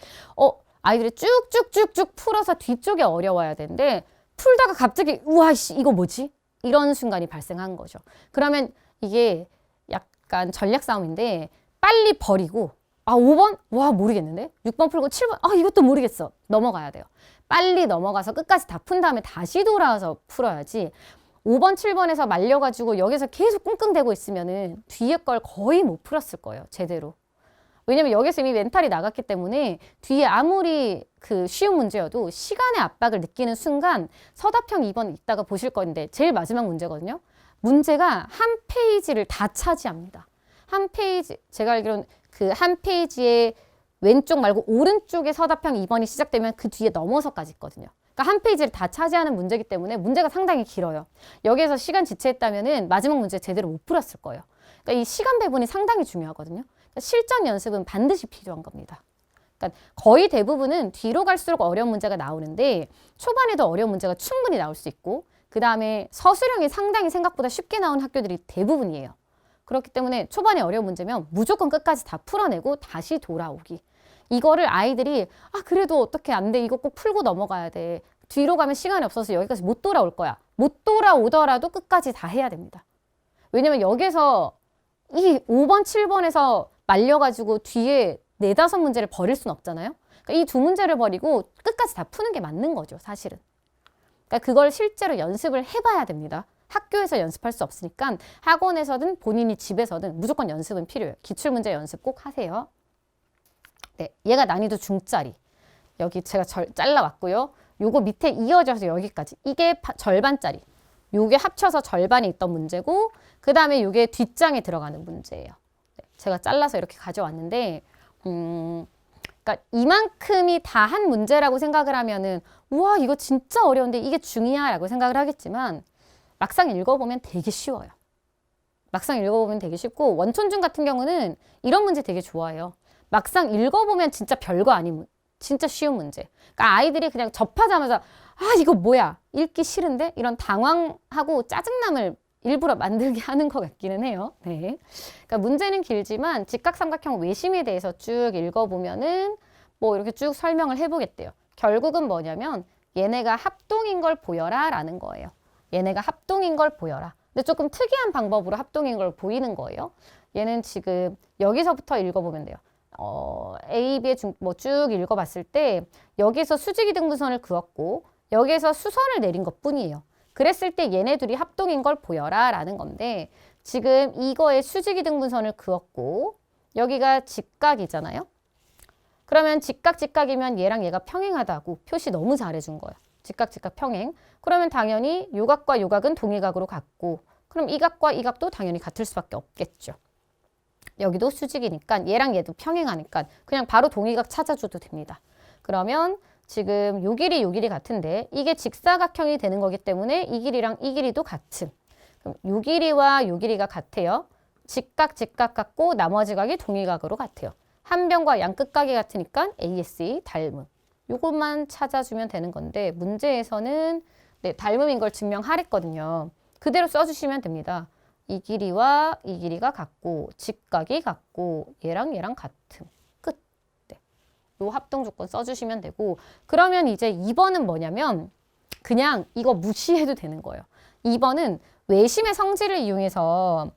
아이들이 쭉쭉쭉쭉 풀어서 뒤쪽에 어려워야 되는데 풀다가 갑자기 우와 씨 이거 뭐지? 이런 순간이 발생한 거죠. 그러면 이게 약간 전략 싸움인데 빨리 버리고 5번? 와 모르겠는데? 6번 풀고 7번? 이것도 모르겠어. 넘어가야 돼요. 빨리 넘어가서 끝까지 다 푼 다음에 다시 돌아와서 풀어야지 5번, 7번에서 말려가지고 여기서 계속 끙끙대고 있으면은 뒤에 걸 거의 못 풀었을 거예요. 제대로. 왜냐면 여기서 이미 멘탈이 나갔기 때문에 뒤에 아무리 그 쉬운 문제여도 시간의 압박을 느끼는 순간 서답형 2번 이따가 보실 건데 제일 마지막 문제거든요. 문제가 한 페이지를 다 차지합니다. 한 페이지, 제가 알기로는 그 한 페이지의 왼쪽 말고 오른쪽에 서답형 2번이 시작되면 그 뒤에 넘어서까지 있거든요. 그러니까 한 페이지를 다 차지하는 문제이기 때문에 문제가 상당히 길어요. 여기에서 시간 지체했다면은 마지막 문제 제대로 못 풀었을 거예요. 그러니까 이 시간 배분이 상당히 중요하거든요. 그러니까 실전 연습은 반드시 필요한 겁니다. 그러니까 거의 대부분은 뒤로 갈수록 어려운 문제가 나오는데 초반에도 어려운 문제가 충분히 나올 수 있고 그 다음에 서술형이 상당히 생각보다 쉽게 나온 학교들이 대부분이에요. 그렇기 때문에 초반에 어려운 문제면 무조건 끝까지 다 풀어내고 다시 돌아오기. 이거를 아이들이 그래도 어떻게 안 돼. 이거 꼭 풀고 넘어가야 돼. 뒤로 가면 시간이 없어서 여기까지 못 돌아올 거야. 못 돌아오더라도 끝까지 다 해야 됩니다. 왜냐면 여기서 이 5번, 7번에서 말려가지고 뒤에 4, 5문제를 버릴 수는 없잖아요. 그러니까 이 두 문제를 버리고 끝까지 다 푸는 게 맞는 거죠, 사실은. 그러니까 그걸 실제로 연습을 해봐야 됩니다. 학교에서 연습할 수 없으니까 학원에서든 본인이 집에서든 무조건 연습은 필요해요. 기출문제 연습 꼭 하세요. 네, 얘가 난이도 중짜리. 여기 제가 잘라왔고요. 요거 밑에 이어져서 여기까지. 이게 절반짜리. 요게 합쳐서 절반이 있던 문제고 그 다음에 요게 뒷장에 들어가는 문제예요. 네, 제가 잘라서 이렇게 가져왔는데 그러니까 이만큼이 다 한 문제라고 생각을 하면은 우와 이거 진짜 어려운데 이게 중이야 라고 생각을 하겠지만 막상 읽어보면 되게 쉬워요. 막상 읽어보면 되게 쉽고 원촌중 같은 경우는 이런 문제 되게 좋아해요. 막상 읽어보면 진짜 별거 아닌 진짜 쉬운 문제. 그러니까 아이들이 그냥 접하자마자 이거 뭐야 읽기 싫은데 이런 당황하고 짜증남을 일부러 만들게 하는 것 같기는 해요. 네. 그러니까 문제는 길지만 직각삼각형 외심에 대해서 쭉 읽어보면은 뭐 이렇게 쭉 설명을 해보겠대요. 결국은 뭐냐면 얘네가 합동인 걸 보여라 라는 거예요. 얘네가 합동인 걸 보여라. 근데 조금 특이한 방법으로 합동인 걸 보이는 거예요. 얘는 지금 여기서부터 읽어보면 돼요. A, B의 뭐 쭉 읽어봤을 때 여기서 수직이등분선을 그었고 여기에서 수선을 내린 것 뿐이에요. 그랬을 때 얘네 둘이 합동인 걸 보여라 라는 건데 지금 이거에 수직이등분선을 그었고 여기가 직각이잖아요. 그러면 직각이면 얘랑 얘가 평행하다고 표시 너무 잘해준 거예요. 직각 평행. 그러면 당연히 요 각과 요 각은 동일각으로 같고 그럼 이 각과 이 각도 당연히 같을 수밖에 없겠죠. 여기도 수직이니까 얘랑 얘도 평행하니까 그냥 바로 동일각 찾아줘도 됩니다. 그러면 지금 요 길이 같은데 이게 직사각형이 되는 거기 때문에 이 길이랑 이 길이도 같음. 그럼 요 길이와 요 길이가 같아요. 직각 같고 나머지 각이 동일각으로 같아요. 한 변과 양 끝각이 같으니까 ASE 닮음. 요것만 찾아주면 되는 건데 문제에서는 닮음인 걸 증명하랬거든요. 그대로 써주시면 됩니다. 이 길이와 이 길이가 같고 직각이 같고 얘랑 같음. 끝. 네. 요 합동 조건 써주시면 되고 그러면 이제 2번은 뭐냐면 그냥 이거 무시해도 되는 거예요. 2번은 외심의 성질을 이용해서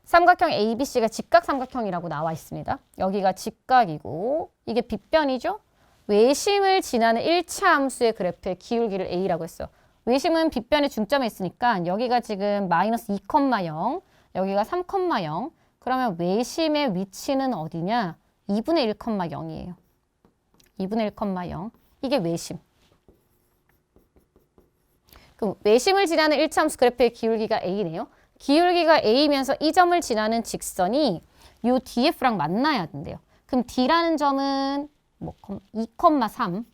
삼각형 ABC가 직각삼각형이라고 나와 있습니다. 여기가 직각이고 이게 빗변이죠. 외심을 지나는 1차 함수의 그래프의 기울기를 A라고 했어요. 외심은 빗변의 중점에 있으니까 여기가 지금 마이너스 2,0 여기가 3,0 그러면 외심의 위치는 어디냐? 2분의 1,0이에요. 2분의 1,0 이게 외심. 그럼 외심을 지나는 1차 함수 그래프의 기울기가 A네요. 기울기가 A면서 이 점을 지나는 직선이 이 DF랑 만나야 된대요. 그럼 D라는 점은 뭐 2,3,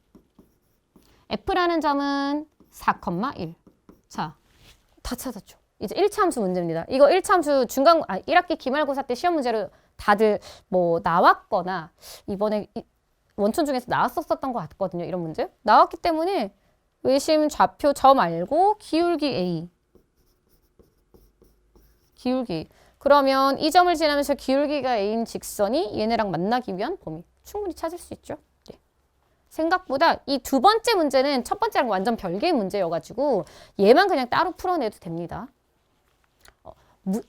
F라는 점은 4,1. 자, 다 찾았죠. 이제 1차 함수 문제입니다. 이거 1차 함수 1학기 기말고사 때 시험 문제로 다들 뭐 나왔거나 이번에 원천 중에서 나왔었던 것 같거든요. 이런 문제. 나왔기 때문에 외심 좌표 점 알고 기울기 A. 기울기. 그러면 이 점을 지나면서 기울기가 A인 직선이 얘네랑 만나기 위한 범위. 충분히 찾을 수 있죠. 네. 생각보다 이 두 번째 문제는 첫 번째랑 완전 별개의 문제여가지고 얘만 그냥 따로 풀어내도 됩니다.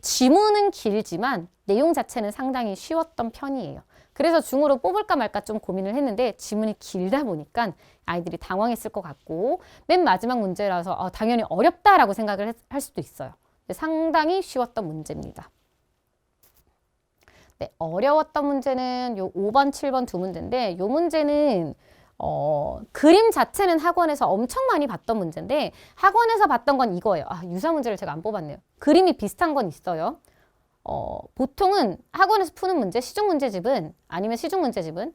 지문은 길지만 내용 자체는 상당히 쉬웠던 편이에요. 그래서 중으로 뽑을까 말까 좀 고민을 했는데 지문이 길다 보니까 아이들이 당황했을 것 같고 맨 마지막 문제라서 당연히 어렵다라고 생각을 할 수도 있어요. 상당히 쉬웠던 문제입니다. 네, 어려웠던 문제는 요 5번, 7번 두 문제인데 요 문제는 그림 자체는 학원에서 엄청 많이 봤던 문제인데 학원에서 봤던 건 이거예요. 유사 문제를 제가 안 뽑았네요. 그림이 비슷한 건 있어요. 보통은 학원에서 푸는 문제, 시중 문제집은 아니면 시중 문제집은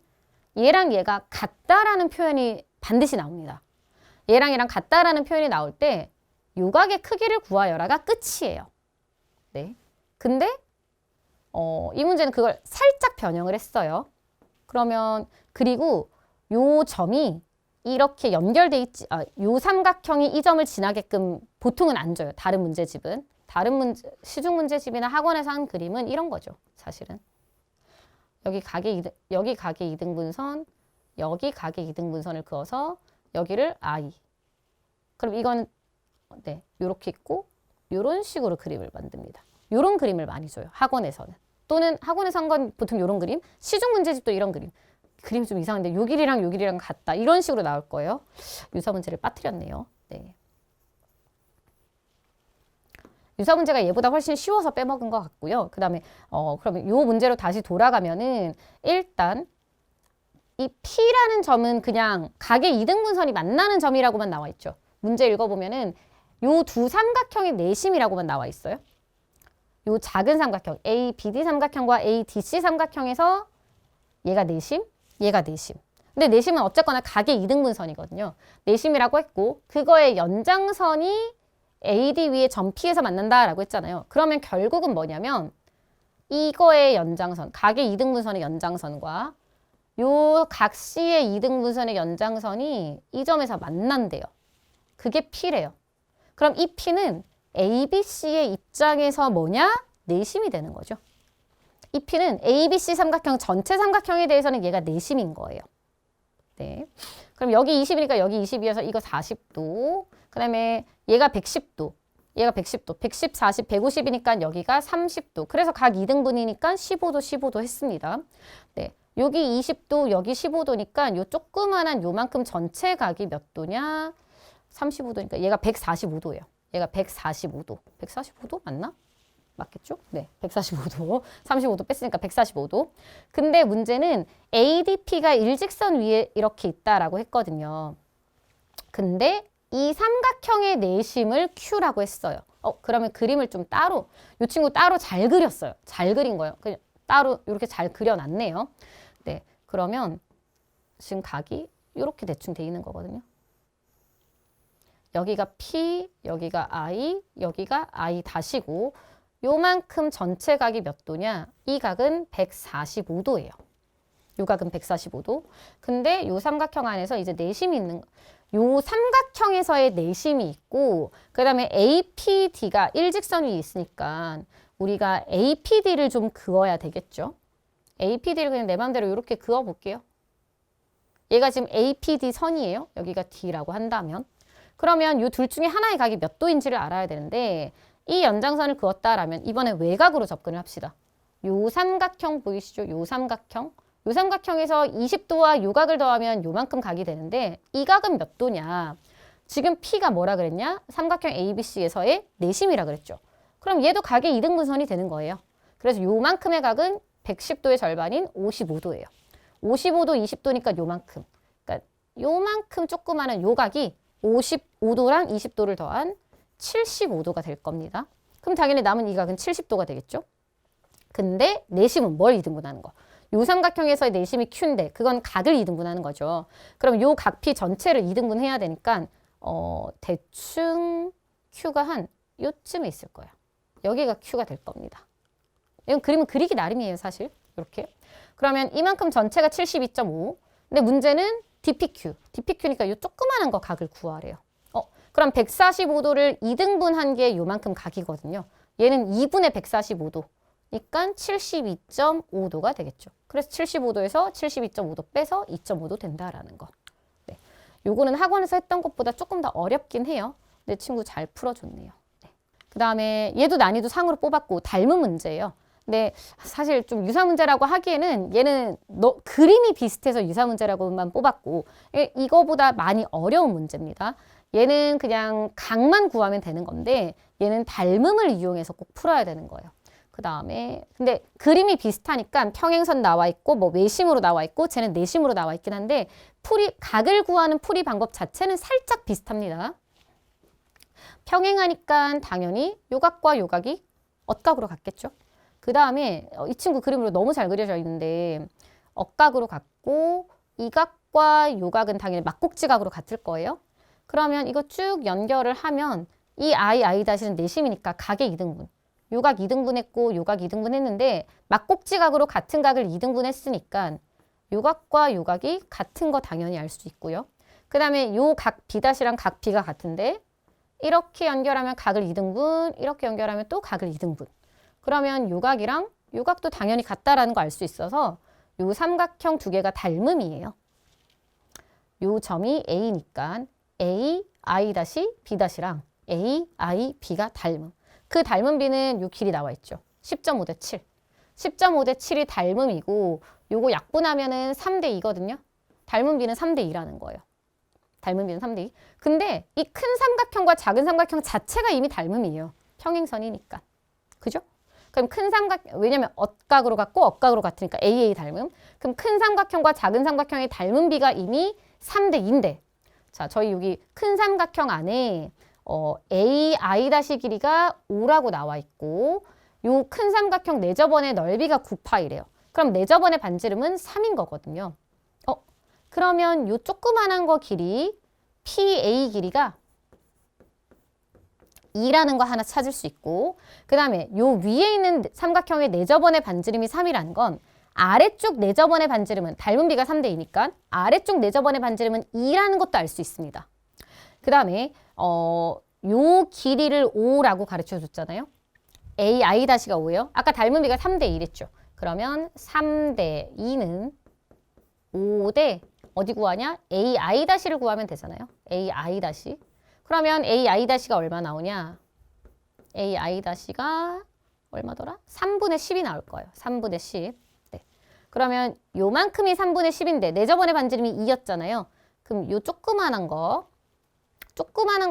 얘랑 얘가 같다라는 표현이 반드시 나옵니다. 얘랑 얘랑 같다라는 표현이 나올 때 요각의 크기를 구하여라가 끝이에요. 네. 근데 이 문제는 그걸 살짝 변형을 했어요. 그러면 그리고 요 점이 이렇게 연결돼 있지, 요 삼각형이 이 점을 지나게끔 보통은 안 줘요. 다른 문제집은. 다른 문제, 시중 문제집이나 학원에서 한 그림은 이런 거죠. 사실은. 여기 각의 2등분선, 여기 각의 2등분선을 그어서 여기를 I. 그럼 이건 네, 요렇게 있고 요런 식으로 그림을 만듭니다. 요런 그림을 많이 줘요. 학원에서는. 또는 학원에서 한 건 보통 요런 그림, 시중 문제집도 이런 그림. 그림이 좀 이상한데 요 길이랑 요 길이랑 같다. 이런 식으로 나올 거예요. 유사 문제를 빠뜨렸네요. 네. 유사 문제가 얘보다 훨씬 쉬워서 빼먹은 것 같고요. 그 다음에 그러면 요 문제로 다시 돌아가면은 일단 이 P라는 점은 그냥 각의 2등분선이 만나는 점이라고만 나와 있죠. 문제 읽어보면은 요 두 삼각형의 내심이라고만 나와 있어요. 요 작은 삼각형 ABD 삼각형과 ADC 삼각형에서 얘가 내심, 얘가 내심. 근데 내심은 어쨌거나 각의 2등분선이거든요. 내심이라고 했고 그거의 연장선이 AD 위에 점 P에서 만난다라고 했잖아요. 그러면 결국은 뭐냐면 이거의 연장선, 각의 2등분선의 연장선과 요 각 C의 2등분선의 연장선이 이 점에서 만난대요. 그게 P래요. 그럼 이 P는 ABC의 입장에서 뭐냐? 내심이 되는 거죠. 이 P는 ABC 삼각형 전체 삼각형에 대해서는 얘가 내심인 거예요. 네. 그럼 여기 20이니까 여기 20이어서 이거 40도. 그 다음에 얘가 110도. 얘가 110도. 110, 40, 150이니까 여기가 30도. 그래서 각 2등분이니까 15도, 15도 했습니다. 네. 여기 20도, 여기 15도니까 요 조그만한 요만큼 전체 각이 몇 도냐? 35도니까 얘가 145도예요. 얘가 145도. 145도 맞나? 맞겠죠? 네, 145도. 35도 뺐으니까 145도. 근데 문제는 ADP가 일직선 위에 이렇게 있다라고 했거든요. 근데 이 삼각형의 내심을 Q라고 했어요. 그러면 그림을 좀 따로, 이 친구 따로 잘 그렸어요. 잘 그린 거예요. 그냥 따로 이렇게 잘 그려놨네요. 네, 그러면 지금 각이 이렇게 대충 돼 있는 거거든요. 여기가 P, 여기가 I, 여기가 I 다시고 요만큼 전체 각이 몇 도냐? 이 각은 145도예요. 요 각은 145도. 근데 요 삼각형 안에서 이제 내심이 있는 요 삼각형에서의 내심이 있고 그 다음에 APD가 일직선 위에 있으니까 우리가 APD를 좀 그어야 되겠죠. APD를 그냥 내 맘대로 이렇게 그어볼게요. 얘가 지금 APD 선이에요. 여기가 D라고 한다면. 그러면 이 둘 중에 하나의 각이 몇 도인지를 알아야 되는데 이 연장선을 그었다라면 이번에 외곽으로 접근을 합시다. 요 삼각형 보이시죠? 요 삼각형. 요 삼각형에서 20도와 요 각을 더하면 요만큼 각이 되는데 이 각은 몇 도냐? 지금 P가 뭐라 그랬냐? 삼각형 ABC에서의 내심이라 그랬죠. 그럼 얘도 각의 2등분선이 되는 거예요. 그래서 요만큼의 각은 110도의 절반인 55도예요. 55도, 20도니까 요만큼. 그러니까 요만큼 조그마한 요 각이 55도랑 20도를 더한 75도가 될 겁니다. 그럼 당연히 남은 이 각은 70도가 되겠죠. 근데 내심은 뭘 2등분하는 거? 요 삼각형에서의 내심이 Q인데 그건 각을 2등분하는 거죠. 그럼 요 각 P 전체를 2등분해야 되니까 대충 Q가 한 요쯤에 있을 거예요. 여기가 Q가 될 겁니다. 이건 그림은 그리기 나름이에요, 사실. 이렇게. 그러면 이만큼 전체가 72.5. 근데 문제는 DPQ. DPQ니까 요 조그마한 거 각을 구하래요. 그럼 145도를 2등분한 게 요만큼 각이거든요. 얘는 2분의 145도. 그러니까 72.5도가 되겠죠. 그래서 75도에서 72.5도 빼서 2.5도 된다라는 거. 네. 요거는 학원에서 했던 것보다 조금 더 어렵긴 해요. 내 친구 잘 풀어줬네요. 네. 그 다음에 얘도 난이도 상으로 뽑았고 닮은 문제예요. 근데 사실 좀 유사 문제라고 하기에는 얘는 그림이 비슷해서 유사 문제라고만 뽑았고 이거보다 많이 어려운 문제입니다. 얘는 그냥 각만 구하면 되는 건데 얘는 닮음을 이용해서 꼭 풀어야 되는 거예요. 그 다음에 근데 그림이 비슷하니까 평행선 나와 있고 뭐 외심으로 나와 있고 쟤는 내심으로 나와 있긴 한데 각을 구하는 풀이 방법 자체는 살짝 비슷합니다. 평행하니까 당연히 요각과 요각이 엇각으로 같겠죠. 그 다음에 이 친구 그림으로 너무 잘 그려져 있는데 엇각으로 같고 이 각과 요각은 당연히 막곡지각으로 같을 거예요. 그러면 이거 쭉 연결을 하면 이 I'-는 내심이니까 각의 2등분. 요각 2등분 했고 요각 2등분 했는데 막곡지각으로 같은 각을 2등분 했으니까 요각과 요각이 같은 거 당연히 알 수 있고요. 그 다음에 요 각 B'랑 각 B가 같은데 이렇게 연결하면 각을 2등분, 이렇게 연결하면 또 각을 2등분. 그러면 요각이랑 요각도 당연히 같다라는 거 알 수 있어서 요 삼각형 두 개가 닮음이에요. 요 점이 A니까 A, I-B'랑 A, I, B가 닮음. 그 닮은 B는 요 길이 나와 있죠. 10.5 대 7. 10.5 대 7이 닮음이고 요거 약분하면은 3대 2거든요. 닮은 B는 3대 2라는 거예요. 닮은 B는 3대 2. 근데 이 큰 삼각형과 작은 삼각형 자체가 이미 닮음이에요. 평행선이니까. 그죠? 그럼 큰 왜냐면 엇각으로 같고 엇각으로 같으니까 AA 닮음. 그럼 큰 삼각형과 작은 삼각형의 닮은 B가 이미 3대 2인데 자, 저희 여기 큰 삼각형 안에 AI' 길이가 5라고 나와 있고 요 큰 삼각형 내저번의 넓이가 9파이래요. 그럼 내저번의 반지름은 3인 거거든요. 그러면 요 조그만한 거 길이 PA 길이가 2라는 거 하나 찾을 수 있고 그 다음에 요 위에 있는 삼각형의 내저번의 반지름이 3이라는 건 아래쪽 내저번의 반지름은 닮은 B가 3대 2니까 아래쪽 내저번의 반지름은 2라는 것도 알 수 있습니다. 그 다음에 요 길이를 5라고 가르쳐 줬잖아요. AI'가 5예요. 아까 닮은 B가 3대 2랬죠. 그러면 3대 2는 5대 어디 구하냐? AI'를 구하면 되잖아요. AI'. 그러면 AI'가 얼마 나오냐? AI'가 얼마더라? 3분의 10이 나올 거예요. 3분의 10. 네. 그러면 요만큼이 3분의 10인데 내저번의 반지름이 2였잖아요. 그럼 요 조그만한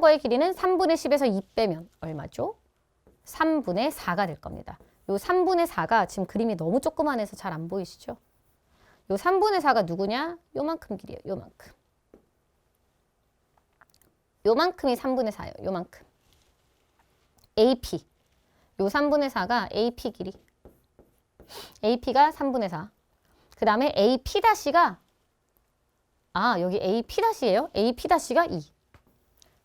거의 길이는 3분의 10에서 2 빼면 얼마죠? 3분의 4가 될 겁니다. 요 3분의 4가 지금 그림이 너무 조그만해서 잘 안 보이시죠? 요 3분의 4가 누구냐? 요만큼 길이에요. 요만큼. 요만큼이 3분의 4예요. 요만큼. AP. 요 3분의 4가 AP 길이. AP가 3분의 4. 그 다음에 AP-가 여기 AP-예요. AP-가 2.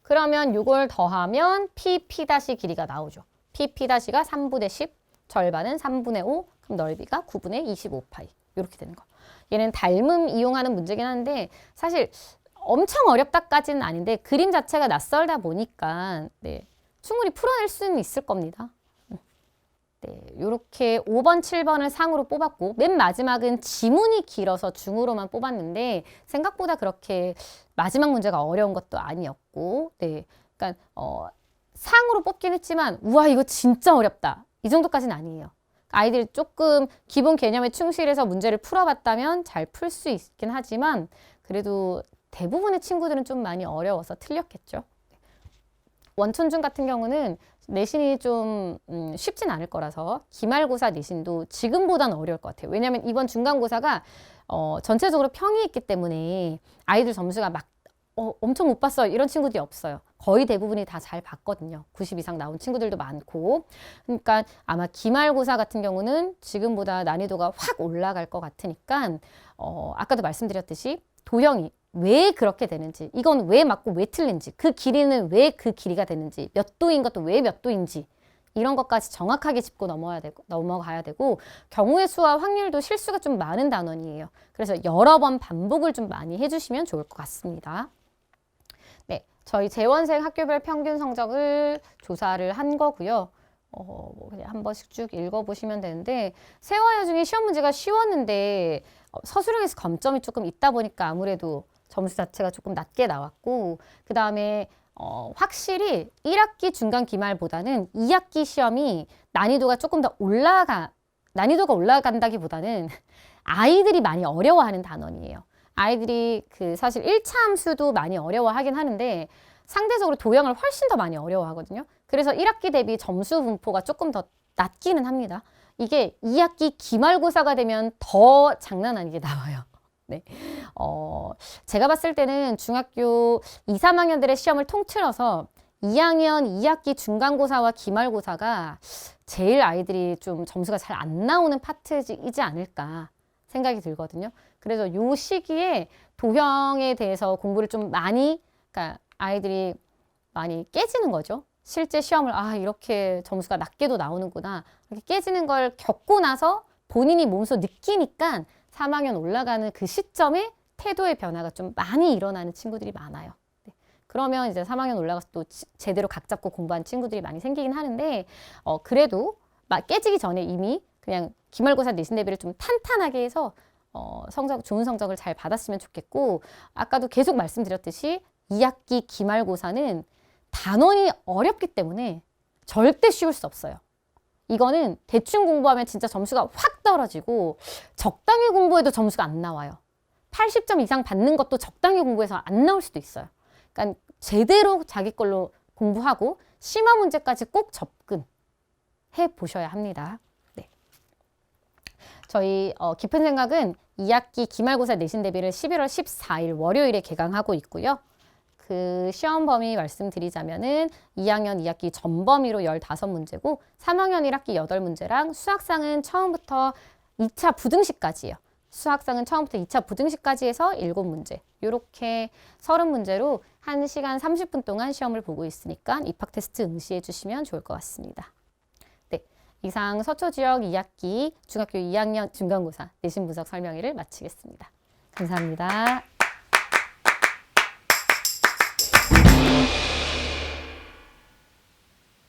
그러면 요걸 더하면 PP- 길이가 나오죠. PP-가 3분의 10, 절반은 3분의 5, 그럼 넓이가 9분의 25파이. 이렇게 되는 거. 얘는 닮음 이용하는 문제긴 한데 사실 엄청 어렵다까지는 아닌데 그림 자체가 낯설다 보니까 네, 충분히 풀어낼 수는 있을 겁니다. 네, 이렇게 5번, 7번을 상으로 뽑았고 맨 마지막은 지문이 길어서 중으로만 뽑았는데 생각보다 그렇게 마지막 문제가 어려운 것도 아니었고 네, 그러니까 상으로 뽑긴 했지만 우와 이거 진짜 어렵다 이 정도까지는 아니에요. 아이들이 조금 기본 개념에 충실해서 문제를 풀어봤다면 잘 풀 수 있긴 하지만 그래도 대부분의 친구들은 좀 많이 어려워서 틀렸겠죠. 원촌중 같은 경우는 내신이 좀 쉽진 않을 거라서 기말고사 내신도 지금보다는 어려울 것 같아요. 왜냐하면 이번 중간고사가 전체적으로 평이 있기 때문에 아이들 점수가 막 엄청 못 봤어 이런 친구들이 없어요. 거의 대부분이 다 잘 봤거든요. 90 이상 나온 친구들도 많고. 그러니까 아마 기말고사 같은 경우는 지금보다 난이도가 확 올라갈 것 같으니까 아까도 말씀드렸듯이 도형이 왜 그렇게 되는지, 이건 왜 맞고 왜 틀린지, 그 길이는 왜 그 길이가 되는지, 몇 도인 것도 왜 몇 도인지 이런 것까지 정확하게 짚고 넘어가야 되고 경우의 수와 확률도 실수가 좀 많은 단원이에요. 그래서 여러 번 반복을 좀 많이 해주시면 좋을 것 같습니다. 네, 저희 재원생 학교별 평균 성적을 조사를 한 거고요. 뭐 그냥 한 번씩 쭉 읽어보시면 되는데 세화여 중에 시험 문제가 쉬웠는데 서술형에서 감점이 조금 있다 보니까 아무래도 점수 자체가 조금 낮게 나왔고 그 다음에 확실히 1학기 중간 기말보다는 2학기 시험이 난이도가 조금 더 난이도가 올라간다기보다는 아이들이 많이 어려워하는 단원이에요. 아이들이 사실 1차 함수도 많이 어려워하긴 하는데 상대적으로 도형을 훨씬 더 많이 어려워하거든요. 그래서 1학기 대비 점수 분포가 조금 더 낮기는 합니다. 이게 2학기 기말고사가 되면 더 장난 아니게 나와요. 네. 제가 봤을 때는 중학교 2, 3학년들의 시험을 통틀어서 2학년 2학기 중간고사와 기말고사가 제일 아이들이 좀 점수가 잘 안 나오는 파트이지 않을까 생각이 들거든요. 그래서 이 시기에 도형에 대해서 공부를 좀 그러니까 아이들이 많이 깨지는 거죠. 실제 시험을 이렇게 점수가 낮게도 나오는구나. 이렇게 깨지는 걸 겪고 나서 본인이 몸소 느끼니까 3학년 올라가는 그 시점에 태도의 변화가 좀 많이 일어나는 친구들이 많아요. 네. 그러면 이제 3학년 올라가서 또 제대로 각 잡고 공부한 친구들이 많이 생기긴 하는데 그래도 깨지기 전에 이미 그냥 기말고사 내신 대비를 좀 탄탄하게 해서 좋은 성적을 잘 받았으면 좋겠고 아까도 계속 말씀드렸듯이 2학기 기말고사는 단원이 어렵기 때문에 절대 쉬울 수 없어요. 이거는 대충 공부하면 진짜 점수가 확 떨어지고 적당히 공부해도 점수가 안 나와요. 80점 이상 받는 것도 적당히 공부해서 안 나올 수도 있어요. 그러니까 제대로 자기 걸로 공부하고 심화 문제까지 꼭 접근해 보셔야 합니다. 네. 저희 깊은 생각은 2학기 기말고사 내신 대비를 11월 14일 월요일에 개강하고 있고요. 그 시험 범위 말씀드리자면은 2학년 2학기 전범위로 15문제고 3학년 1학기 8문제랑 수학상은 처음부터 2차 부등식까지예요. 수학상은 처음부터 2차 부등식까지 해서 7문제. 이렇게 30문제로 1시간 30분 동안 시험을 보고 있으니까 입학 테스트 응시해 주시면 좋을 것 같습니다. 네, 이상 서초지역 2학기 중학교 2학년 중간고사 내신 분석 설명회를 마치겠습니다. 감사합니다.